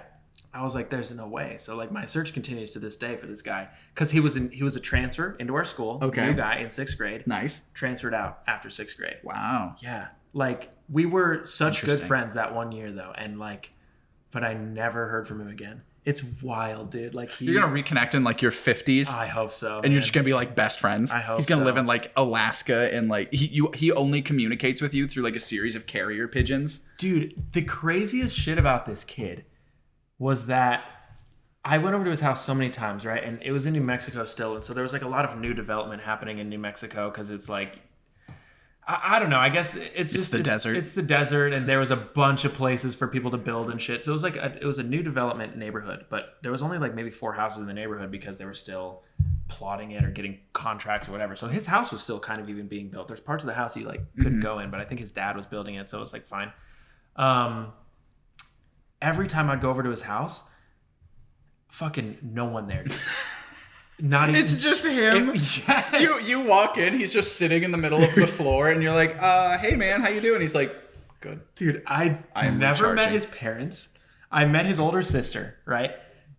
I was like, there's no way. So like my search continues to this day for this guy because he was a transfer into our school. Okay. New guy in 6th grade. Nice. Transferred out after 6th grade. Wow. Yeah. Like we were such good Interesting. friends that one year though, and like, but I never heard from him again. It's wild, dude. Like You're gonna reconnect in like your 50s. I hope so. And you're just gonna be like best friends. I hope he's gonna so. live in like Alaska, and like he only communicates with you through like a series of carrier pigeons. Dude, the craziest shit about this kid was that I went over to his house so many times, right? And it was in New Mexico still. And so there was like a lot of new development happening in New Mexico because it's like, I don't know. I guess it's just the desert. It's the desert, and there was a bunch of places for people to build and shit. So it was like it was a new development neighborhood, but there was only like maybe 4 houses in the neighborhood because they were still plotting it or getting contracts or whatever. So his house was still kind of even being built. There's parts of the house you like couldn't go in, but I think his dad was building it, so it was like fine. Every time I'd go over to his house, fucking no one there, dude. Not even. It's just him. Yes. You walk in, he's just sitting in the middle of the floor, and you're like, hey man, how you doing? He's like, good. Dude, I am never met recharging. his parents. I met his older sister, right?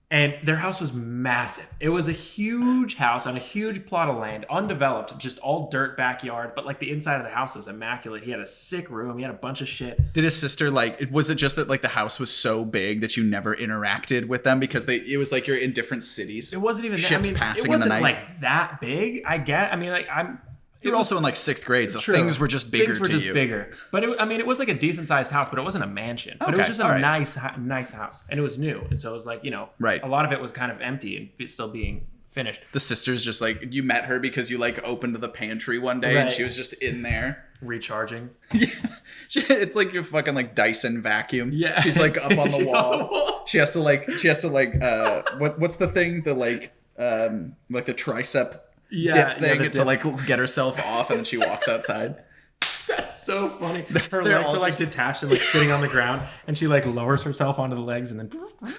And their house was massive. It was a huge house on a huge plot of land, undeveloped, just all dirt backyard. But like the inside of the house was immaculate. He had a sick room. He had a bunch of shit. Did his sister like? Was it just that like the house was so big that you never interacted with them because it was like you're in different cities? It wasn't even that. Ships I mean, passing it in the wasn't night. like that big. I get. I mean, like You're also in like 6th grade, so True. things were just bigger Things were to just you. bigger. But it was like a decent sized house, but it wasn't a mansion. But it was Okay, just a all right. nice house, and it was new, and so it was like Right. A lot of it was kind of empty and it's still being finished. The sister's just like, you met her because you like opened the pantry one day and Right. she was just in there. Recharging. Yeah. It's like your fucking like Dyson vacuum. Yeah. She's like up on the She's wall. on the wall. She has to what's the thing? The like the tricep dip thing the to like get herself off, and then she walks outside. That's so funny. Her They're legs all are like just- detached and like sitting on the ground, and she like lowers herself onto the legs and then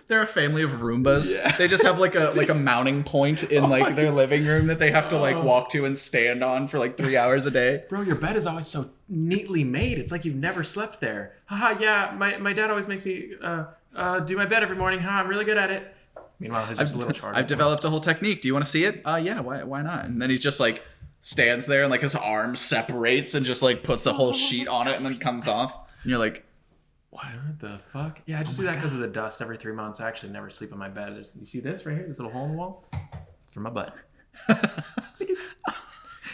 They're a family of Roombas. Yeah. They just have like a mounting point in like their living room that they have to like walk to and stand on for like 3 hours a day. bro, your bed is always so neatly made. It's like you've never slept there. Haha, yeah, my dad always makes me do my bed every morning. I'm really good at it. Meanwhile, he's just a little charged. I've developed a whole technique. Do you want to see it? Yeah, why not? And then he's just like stands there and like his arm separates and just like puts a whole sheet on it and then comes off. And you're like, What the fuck? Yeah, I just do that because of the dust every 3 months. I actually never sleep on my bed. You see this right here? This little hole in the wall? It's for my butt.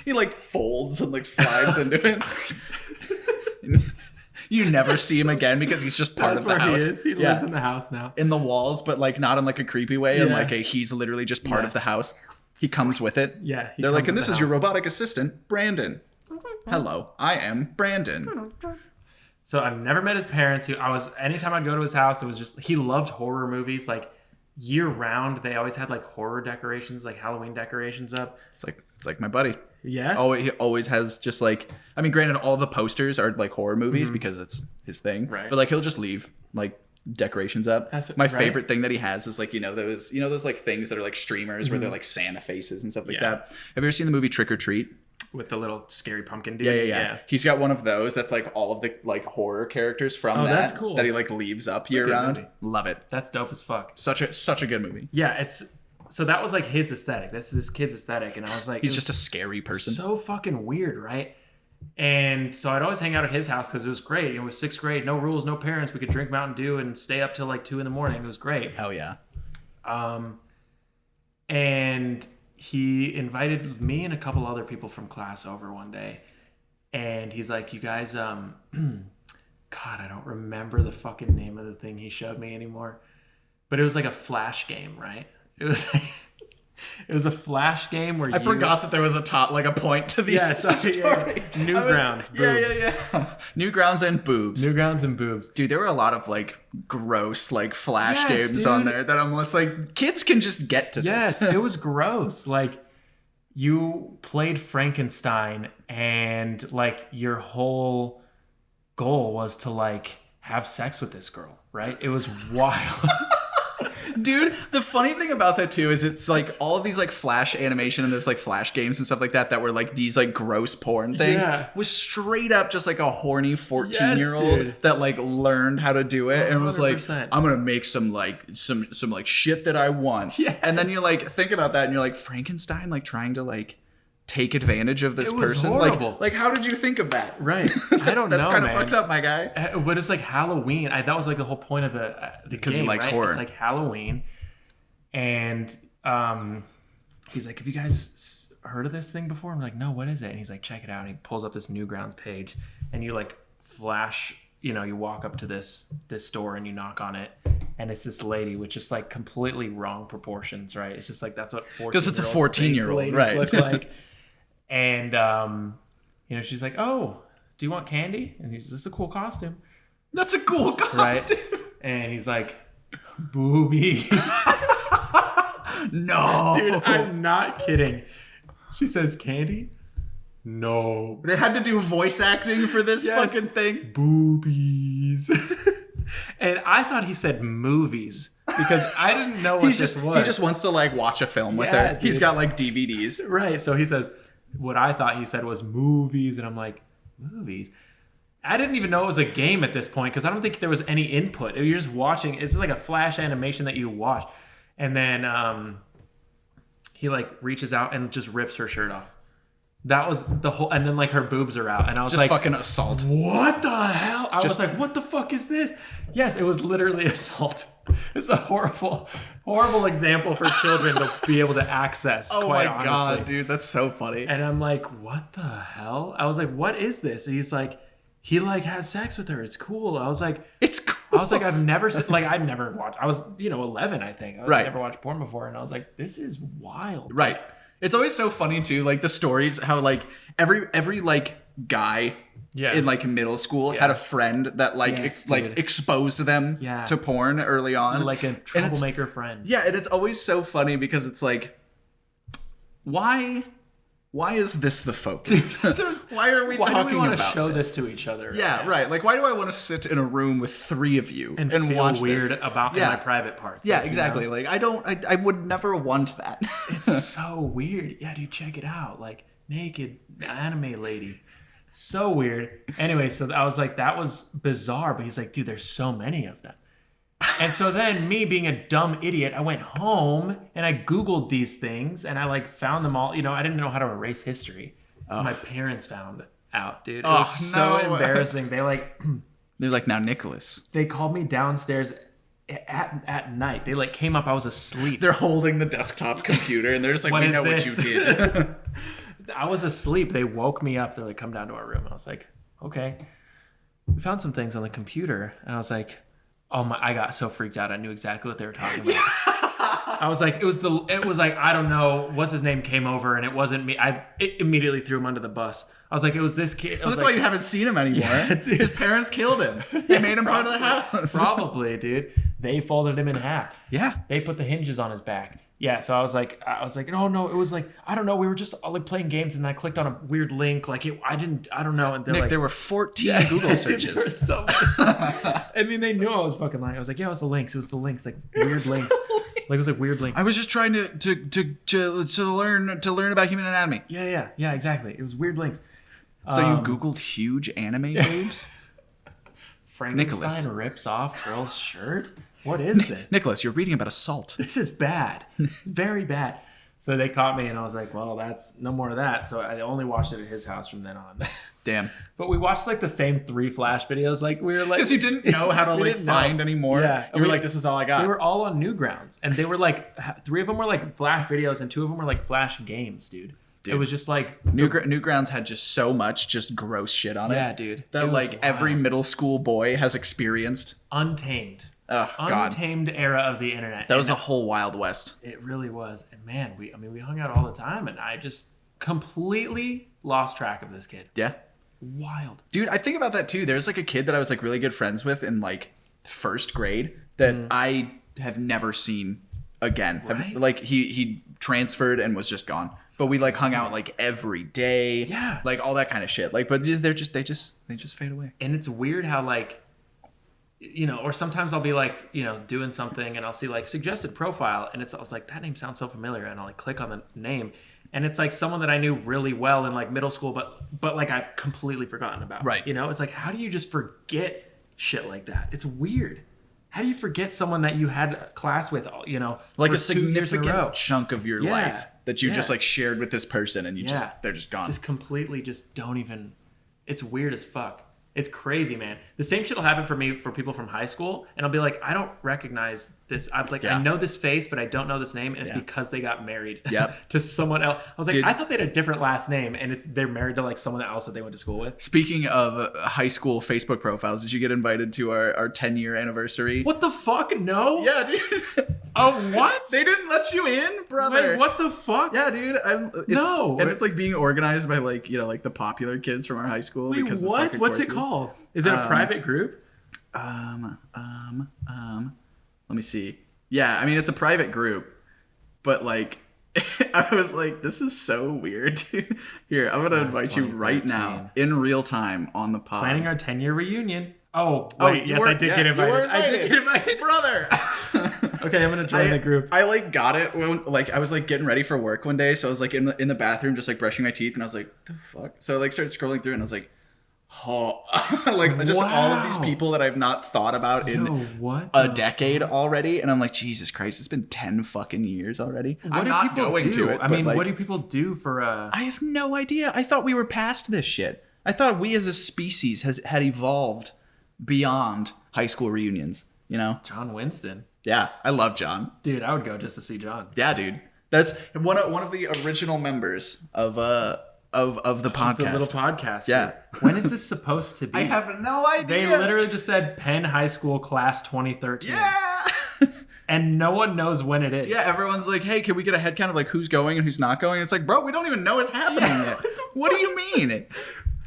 he like folds and like slides into it. You never see him again because he's just part of the house. He is. He lives in the house now. in the walls, but like not in like a creepy way. And Yeah. like he's literally just part Yeah. of the house. He comes with it. Yeah, he They're like, comes and with this the is your house." robotic assistant, Brandon. Hello, I am Brandon. So I've never met his parents. Anytime I'd go to his house, it was just, he loved horror movies. Like year round, they always had like horror decorations, like Halloween decorations up. It's like my buddy. Yeah. Oh, he always has just like, I mean, granted, all the posters are like horror movies because it's his thing. Right. But like he'll just leave like decorations up. My right. favorite thing that he has is like, those like things that are like streamers where they're like Santa faces and stuff like that. Have you ever seen the movie Trick or Treat? With the little scary pumpkin dude. Yeah. He's got one of those that's like all of the like horror characters from that's cool. that he like leaves up year round. Movie. Love it. That's dope as fuck. Such a good movie. Yeah, so that was like his aesthetic. That's this kid's aesthetic, and I was like, He's just a scary person. So fucking weird, right? And so I'd always hang out at his house because it was great. It was 6th grade, no rules, no parents. We could drink Mountain Dew and stay up till like 2 a.m. It was great. Hell yeah. And he invited me and a couple other people from class over one day, and he's like, "You guys, God, I don't remember the fucking name of the thing he showed me anymore, but it was like a flash game, right? It was a flash game where I forgot that there was a point to these stories. Newgrounds, boobs. Yeah. Newgrounds and boobs. Newgrounds and boobs. Dude, there were a lot of like gross like flash games dude. on there that I'm almost like, kids can just get to Yes, this. it was gross. Like you played Frankenstein and like your whole goal was to like have sex with this girl, right? It was wild. Dude, the funny thing about that too is it's like all of these like flash animation and there's like flash games and stuff like that were like these like gross porn things was straight up just like a horny 14-year-old that like learned how to do it 100%. And was like, I'm gonna make some like shit that I want. Yes. And then you like think about that and you're like, Frankenstein like trying to like take advantage of this person. Horrible. Like how did you think of that? Right. I don't know. That's kind of fucked up, my guy. But it's like Halloween. That was like the whole point of the because game, he likes horror. It's like Halloween, and he's like, "Have you guys heard of this thing before?" I'm like, "No, what is it?" And he's like, "Check it out." And he pulls up this Newgrounds page, and you like flash. You walk up to this store and you knock on it, and it's this lady with just like completely wrong proportions, right? It's just like that's what 14 because it's a 14-year-old, right? Look like. And she's like, "Oh, do you want candy?" And he's, "This is a cool costume." That's a cool costume. Right? And he's like, "Boobies." No. Dude, I'm not kidding. She says, "Candy?" No. They had to do voice acting for this fucking thing. Boobies. And I thought he said movies because I didn't know what this was. He just wants to like watch a film with her. Dude. He's got like DVDs. Right. So he says, what I thought he said was movies. And I'm like, movies? I didn't even know it was a game at this point because I don't think there was any input. You're just watching. It's like a flash animation that you watch. And then he like reaches out and just rips her shirt off. That was the whole, and then like her boobs are out, and I was just like, fucking assault. What the hell? I was like, what the fuck is this? Yes, it was literally assault. It's a horrible example for children to be able to access. Oh quite my honestly. God, dude, that's so funny. And I'm like, what the hell? I was like, what is this? And he's like, he like has sex with her. It's cool. I was like, it's cool. I was like, I've never watched. I was 11, I think. I never watched porn before, and I was like, this is wild. Right. It's always so funny too, like the stories how like every like guy in like middle school had a friend that like exposed them to porn early on, like a troublemaker friend. Yeah, and it's always so funny because it's like, why is this the focus? Why are we talking about this? Why do we want to show this to each other? Yeah, right. Like, why do I want to sit in a room with 3 of you and feel watch weird about my private parts? Yeah, like, exactly. Like, I would never want that. It's so weird. Yeah, dude, check it out. Like, naked anime lady. So weird. Anyway, so I was like, that was bizarre. But he's like, dude, there's so many of them. And so then me being a dumb idiot, I went home and I Googled these things and I like found them all. I didn't know how to erase history. My parents found out, dude. It was so embarrassing. They're like, now Nicholas. They called me downstairs at night. They like came up. I was asleep. They're holding the desktop computer and they're just like, we know what you did. I was asleep. They woke me up. They're like, come down to our room. I was like, okay. We found some things on the computer. And I was like, oh my, I got so freaked out. I knew exactly what they were talking about. I I was like, it was like, I don't know, what's his name came over and it wasn't me. It immediately threw him under the bus. I was like, it was this kid. Well, that's why you haven't seen him anymore. Yeah, his parents killed him. They made him part of the house. Probably, dude. They folded him in half. Yeah. They put the hinges on his back. Yeah, so I was like, no, it was like, I don't know, we were just like playing games and I clicked on a weird link, like I don't know. And Nick, like, there were 14 Google searches. There were so I mean, they knew I was fucking lying. I was like, yeah, it was the links, like weird links. Like it was like weird links. I was just trying to learn about human anatomy. Yeah, exactly. It was weird links. So you Googled huge anime boobs? Frankenstein rips off girl's shirt? What is this? Nicholas, you're reading about assault. This is bad. Very bad. So they caught me and I was like, well, that's no more of that. So I only watched it at his house from then on. Damn. But we watched like the same 3 Flash videos. Like we were like, because you didn't know how to like find anymore. Yeah. You were like, this is all I got. They were all on Newgrounds and they were like, 3 of them were like Flash videos and 2 of them were like Flash games, dude. It was just like Newgrounds had just so much just gross shit on it. Yeah, dude. That like every middle school boy has experienced. Untamed. Oh, God. Untamed era of the internet. That was a whole Wild West. It really was. And man, we hung out all the time and I just completely lost track of this kid. Yeah. Wild. Dude, I think about that too. There's like a kid that I was like really good friends with in like 1st grade that I have never seen again. Right? Like he transferred and was just gone. But we like hung out like every day. Yeah. Like all that kind of shit. Like, but they just fade away. And it's weird how like, you know, or sometimes I'll be like, you know, doing something and I'll see like suggested profile and I was like, that name sounds so familiar. And I'll like click on the name and it's like someone that I knew really well in like middle school, but like I've completely forgotten about. Right. You know, it's like, how do you just forget shit like that? It's weird. How do you forget someone that you had a class with, you know, like for a 2 years in a row? significant chunk of your life that you just like shared with this person and they're just gone. Just completely just don't even, it's weird as fuck. It's crazy, man. The same shit will happen for me for people from high school, and I'll be like, I don't recognize this. I'm like, I know this face, but I don't know this name, and it's because they got married to someone else. I was like, I thought they had a different last name, and they're married to like someone else that they went to school with. Speaking of high school Facebook profiles, did you get invited to our 10-year anniversary? What the fuck? No. Yeah, dude. Oh, what? They didn't let you in, brother. Wait, what the fuck? Yeah, dude. No. And it's like being organized by like, you know, like the popular kids from our high school. Wait, because what? What's it called? Is it a private group? Let me see. Yeah, I mean, it's a private group, but like, I was like, this is so weird, dude. Here, I'm going to invite you right now in real time on the pod. Planning our 10-year reunion. Oh, wait, yes, I did get invited. I did get invited. Brother. Okay, I'm going to join the group. I like got it when like I was like getting ready for work one day. So I was like in the bathroom just like brushing my teeth and I was like, the fuck? So I like started scrolling through and I was like, oh, like just all of these people that I've not thought about in a decade already. And I'm like, Jesus Christ, it's been 10 fucking years already. I'm not going to it. I mean, what do people do for I have no idea. I thought we were past this shit. I thought we as a species had evolved beyond high school reunions, you know? John Winston. Yeah, I love John. Dude, I would go just to see John. Yeah, dude. That's one of the original members of the podcast. The little podcast. Yeah. When is this supposed to be? I have no idea. They literally just said Penn High School class 2013. Yeah. And no one knows when it is. Yeah, everyone's like, hey, can we get a head count of like who's going and who's not going? It's like, bro, we don't even know it's happening yet. What do you mean?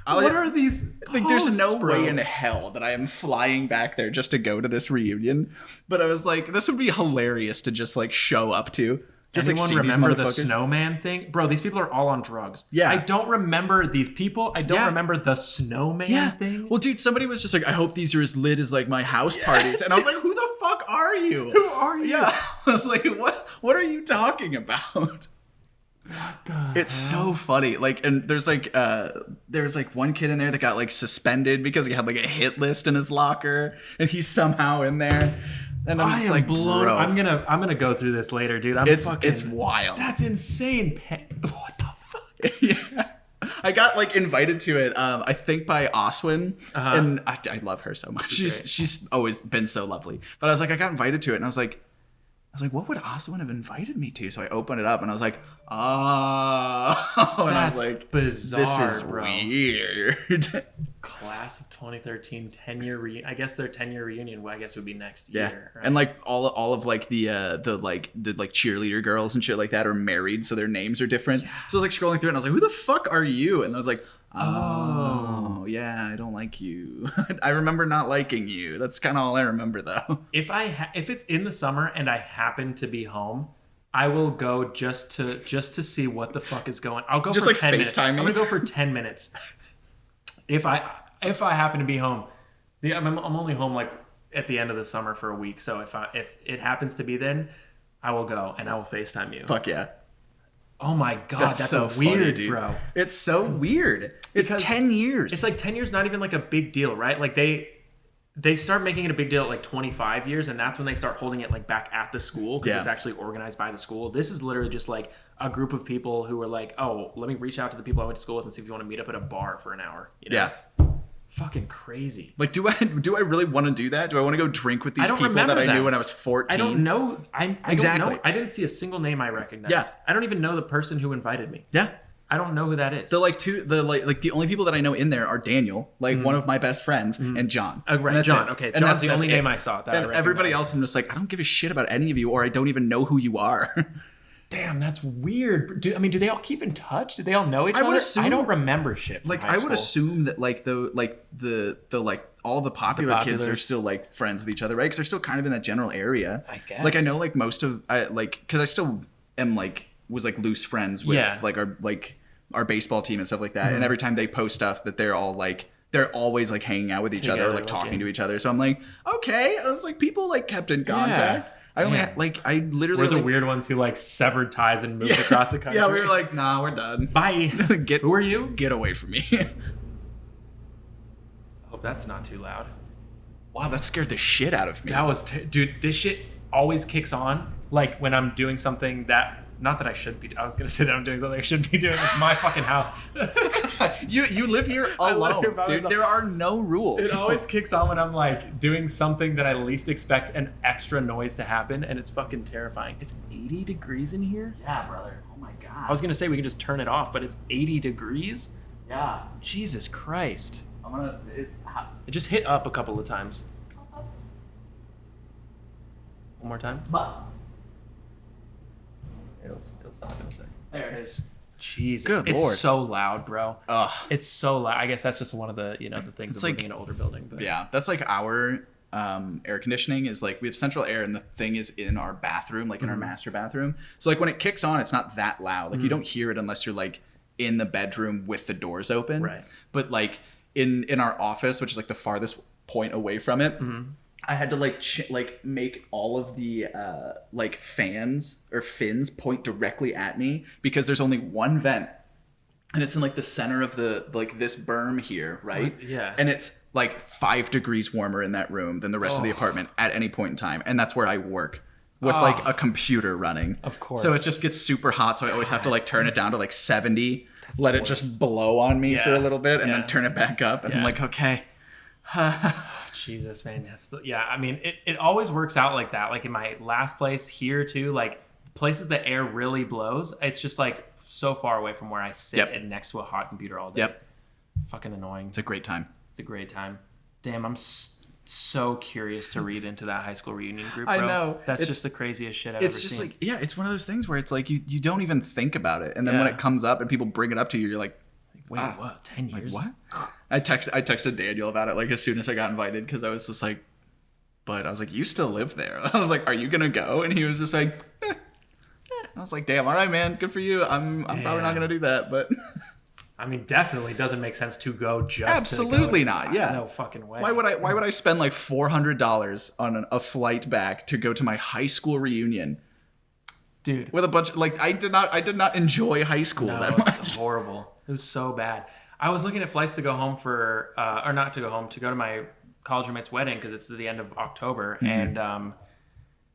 What are these like posts, there's no bro? way in hell that I am flying back there just to go to this reunion. But I was like, this would be hilarious to just like show up to. Just Anyone like see remember the these motherfuckers. snowman thing? Bro, these people are all on drugs. Yeah. I don't remember these people. I don't remember the snowman thing. Well, dude, somebody was just like, I hope these are as lit as like my house parties. And I was like, who the fuck are you? Who are you? Yeah. I was like, what are you talking about? What the It's so funny. Like, and there's like one kid in there that got like suspended because he had like a hit list in his locker and he's somehow in there. And I'm just like, blown. bro. I'm gonna go through this later, dude. It's wild. That's insane. What the fuck? Yeah. I got like invited to it, I think by Oswin, and I love her so much. She's always been so lovely. But I was like, I got invited to it, and I was like, what would Oswin have invited me to? So I opened it up, and I was like, oh, and That's I was like, bizarre, this is bro. weird. Class of 2013 10-year reunion. I guess their 10-year reunion, I guess, would be next year. Right? And like all of like the cheerleader girls and shit like that are married, so their names are different. Yeah. So I was like scrolling through it and I was like, who the fuck are you? And I was like, oh yeah, I don't like you. I remember not liking you. That's kind of all I remember though. If it's in the summer and I happen to be home, I will go just to see what the fuck is going. I'll go just for like 10 minutes. I'm gonna go for 10 minutes. If I happen to be home, I'm only home like at the end of the summer for a week. So if it happens to be then, I will go and I will FaceTime you. Fuck yeah. Oh my god, that's so weird, funny, bro. It's so weird. It's 10 years. It's like 10 years, not even like a big deal, right? Like they start making it a big deal at like 25 years, and that's when they start holding it like back at the school because it's actually organized by the school. This is literally just like a group of people who were like, oh, let me reach out to the people I went to school with and see if you want to meet up at a bar for an hour. You know? Yeah. Fucking crazy. Like, do I really want to do that? Do I want to go drink with these people that I knew when I was 14? I don't know. I exactly. Don't know. I didn't see a single name I recognized. Yeah. I don't even know the person who invited me. Yeah. I don't know who that is. The only people that I know in there are Daniel, like one of my best friends, and John. Oh, right, John. Okay, and John's the only name I saw. And everybody else, I'm just like, I don't give a shit about any of you, or I don't even know who you are. Damn, that's weird. Do they all keep in touch? Do they all know each other? I don't remember shit. From high school. Assume that all the popular kids are still like friends with each other, right? Because they're still kind of in that general area. I guess. Like I know like most of because I still am was loose friends with our baseball team and stuff like that. Mm-hmm. And every time they post stuff that they're always like hanging out with each other, or like talking to each other. So I'm like, okay. I was like, people like kept in contact. Yeah. I literally we're the weird ones who like severed ties and moved across the country. Yeah, we were like, nah, we're done. Bye. Who are you? Get away from me. Hope that's not too loud. Wow, that scared the shit out of me. That was dude. This shit always kicks on like when I'm doing something that. Not that I should be. I was gonna say that I'm doing something I shouldn't be doing. It's my fucking house. You live here alone, dude. There are no rules. It always kicks on when I'm like doing something that I least expect an extra noise to happen, and it's fucking terrifying. It's 80 degrees in here. Yeah, brother. Oh my god. I was gonna say we can just turn it off, but it's 80 degrees. Yeah. Jesus Christ. It just hit up a couple of times. One more time. But. It'll stop in a second. There it is. Jesus, Good it's Lord. so loud, bro. Ugh. It's so loud. I guess that's just one of the the things of living in an older building. But. Yeah, that's like our air conditioning is like we have central air, and the thing is in our bathroom, like in our master bathroom. So like when it kicks on, it's not that loud. Like you don't hear it unless you're like in the bedroom with the doors open. Right. But like in our office, which is like the farthest point away from it. Mm-hmm. I had to make all of the fans or fins point directly at me because there's only one vent, and it's in like the center of the this berm here, right? Yeah. And it's like 5 degrees warmer in that room than the rest of the apartment at any point in time, and that's where I work with like a computer running. Of course. So it just gets super hot, so I always have to like turn it down to like 70, let it just blow on me for a little bit, and then turn it back up, and I'm like, okay. Jesus, man. I mean, it always works out like that. Like in my last place here too, like places that air really blows, it's just like so far away from where I sit and next to a hot computer all day. Yep. Fucking annoying. It's a great time. Damn, I'm so curious to read into that high school reunion group, bro. I know. That's just the craziest shit I've ever seen. It's just like, it's one of those things where it's like you don't even think about it. And then when it comes up and people bring it up to you, you're like, wait, what? 10 years? Like, what? I texted Daniel about it like as soon as I got invited because I was just like, but I was like, you still live there. I was like, are you gonna go? And he was just like, I was like, damn, all right, man, good for you. I'm probably not gonna do that, but I mean, definitely doesn't make sense to go just absolutely to go. Not. Yeah, no fucking way. Why would I spend like $400 on a flight back to go to my high school reunion? Dude, with a bunch of, I did not enjoy high school that much. It was horrible. It was so bad. I was looking at flights to go home to go to my college roommate's wedding because it's at the end of October, and I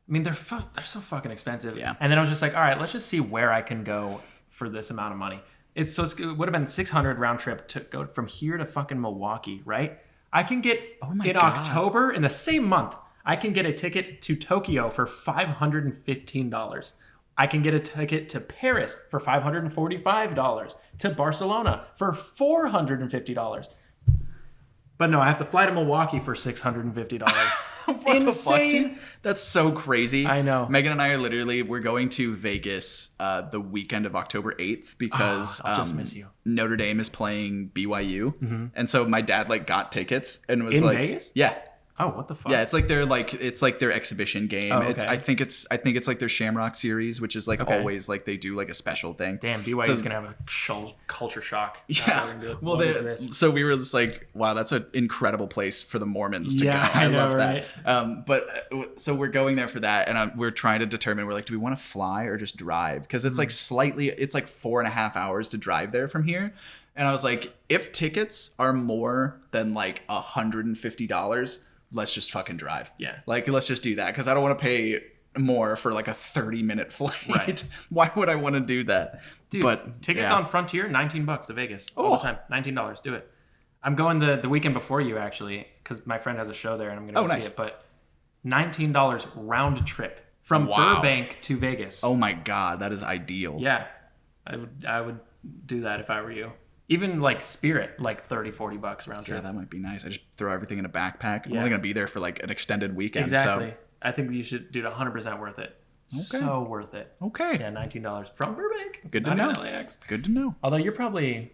mean they're so fucking expensive. Yeah. And then I was just like, all right, let's just see where I can it for this amount of money. It would have been $600 round trip to go from here to fucking Milwaukee, right? I can get October in the same month. I can get a ticket to Tokyo for $515. I can get a ticket to Paris for $545, to Barcelona for $450. But no, I have to fly to Milwaukee for $650. What the fuck, dude? That's so crazy. I know. Megan and I are we're going to Vegas the weekend of October 8th because I'll just miss you. Notre Dame is playing BYU. And so my dad got tickets and was In like, Vegas? yeah. Oh, what the fuck? Yeah, it's like their exhibition game. Oh, okay. I think it's like their Shamrock series, which is Okay. always they do a special thing. Damn, BYU's gonna have a culture shock. Yeah. Well, what is this? so we were just like, wow, that's an incredible place for the Mormons to Yeah, go. I I know, love right? that. So we're going there for that, and we're trying to determine. We're like, do we want to fly or just drive? Because it's it's 4.5 hours to drive there from here. And I was like, if tickets are more than $150, let's just fucking drive. Yeah. Let's just do that because I don't want to pay more for a 30-minute flight. Right. Why would I want to do that? Dude, but tickets yeah. on Frontier, $19 to Vegas all the time. $19, do it. I'm going the weekend before you actually, because my friend has a show there and I'm gonna go see it. But $19 round trip from Burbank to Vegas. Oh my god, that is ideal. Yeah, I would do that if I were you. Even Spirit, $30-$40 round trip. Yeah, that might be nice. I just throw everything in a backpack. I'm Yeah. only gonna be there for an extended weekend. Exactly. So. I think you should do it 100% worth it. So worth it. Okay. Yeah, $19 from Burbank. Good to not know. in LAX. Good to know. Although you're probably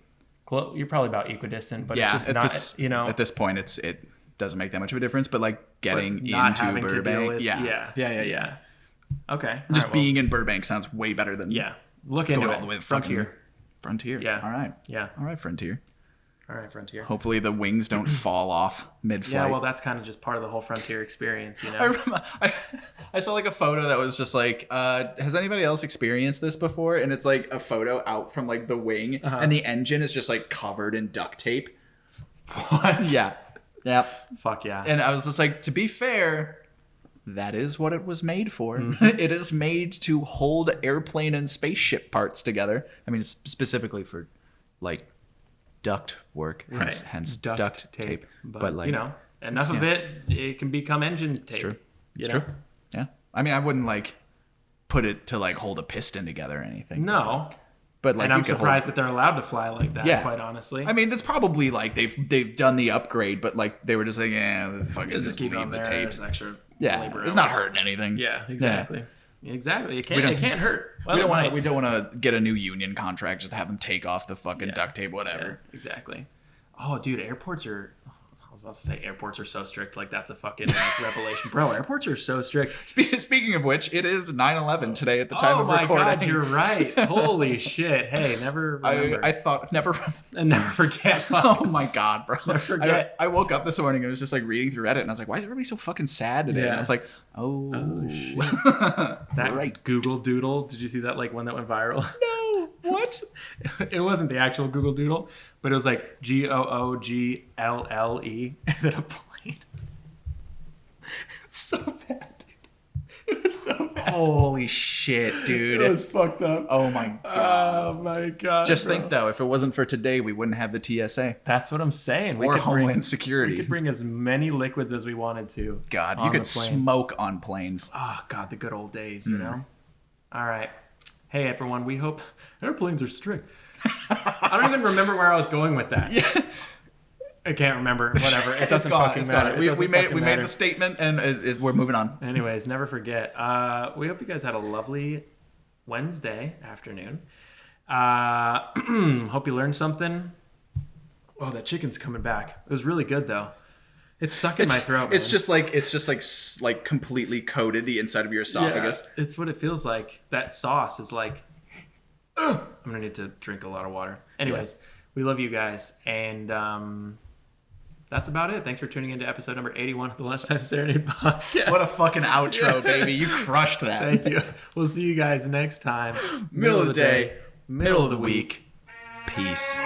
about equidistant, but Yeah, it's just not, at this point, it doesn't make that much of a difference. But getting not into having to deal Burbank, with- yeah. Okay. Just Alright, being in Burbank sounds way better than look into going it. all the way to Frontier. Frontier. Yeah. All right. Yeah. All right, Frontier. All right, Frontier. Hopefully the wings don't fall off mid-flight. Yeah, well, that's kind of just part of the whole Frontier experience, I remember I saw a photo that was just has anybody else experienced this before? And it's a photo out from the wing and the engine is just covered in duct tape. What? Yeah. Yeah. Fuck yeah. And I was just to be fair, that is what it was made for. It is made to hold airplane and spaceship parts together. I mean, it's specifically for duct work, hence duct tape. But enough of it can become engine tape. It's true. It's true. Yeah. I mean, I wouldn't put it to hold a piston together or anything. No. But and I'm surprised that they're allowed to fly like that, Yeah. quite honestly. I mean, that's probably they've done the upgrade, but they were just fucking just keep it leave on the there. tape. There's extra Yeah, labor it's not hours. hurting anything. Yeah, exactly. Exactly. It can't hurt. Well, We don't want to get a new union contract just to have them take off the fucking duct tape, whatever. Yeah, exactly. Oh, dude, airports are. I was about to say airports are so strict. That's a fucking revelation, bro. Airports are so strict. Speaking of which, it is 9/11 today at the time of recording. Oh my god, you're right. Holy shit. Hey, never remember. I thought never. And never forget. Oh my god, bro. Never forget. I woke up this morning and was just reading through Reddit and I was like, why is everybody so fucking sad today? Yeah. And I was like, oh shit. That right. Google Doodle. Did you see that one that went viral? No. What? It wasn't the actual Google Doodle, but it was GOOGLLE and then a plane. So bad, dude. It was so bad. Holy shit, dude. It was fucked up. Oh my god. Oh my god. Just bro. think though, if it wasn't for today, we wouldn't have the TSA. That's what I'm saying. Or Homeland Security. We could bring as many liquids as we wanted to. God, you on could the plane. smoke on planes. Oh god, the good old days, you know. All right. Hey everyone, we hope airplanes are strict. I don't even remember where I was going with that. Yeah. I can't remember. Whatever. It doesn't It's fucking matter. gone. We made the statement and we're moving on. Anyways, never forget. We hope you guys had a lovely Wednesday afternoon. Hope you learned something. Oh, that chicken's coming back. It was really good though. It's stuck in my throat. Man. It's just completely coated the inside of your esophagus. Yeah, it's what it feels like. That sauce is like. I'm gonna need to drink a lot of water. Anyways, we love you guys, and that's about it. Thanks for tuning in to episode number 81 of the Lunchtime Serenade Podcast. What a fucking outro, baby! You crushed that. Thank you. We'll see you guys next time. Middle of the day, middle of the week. Peace.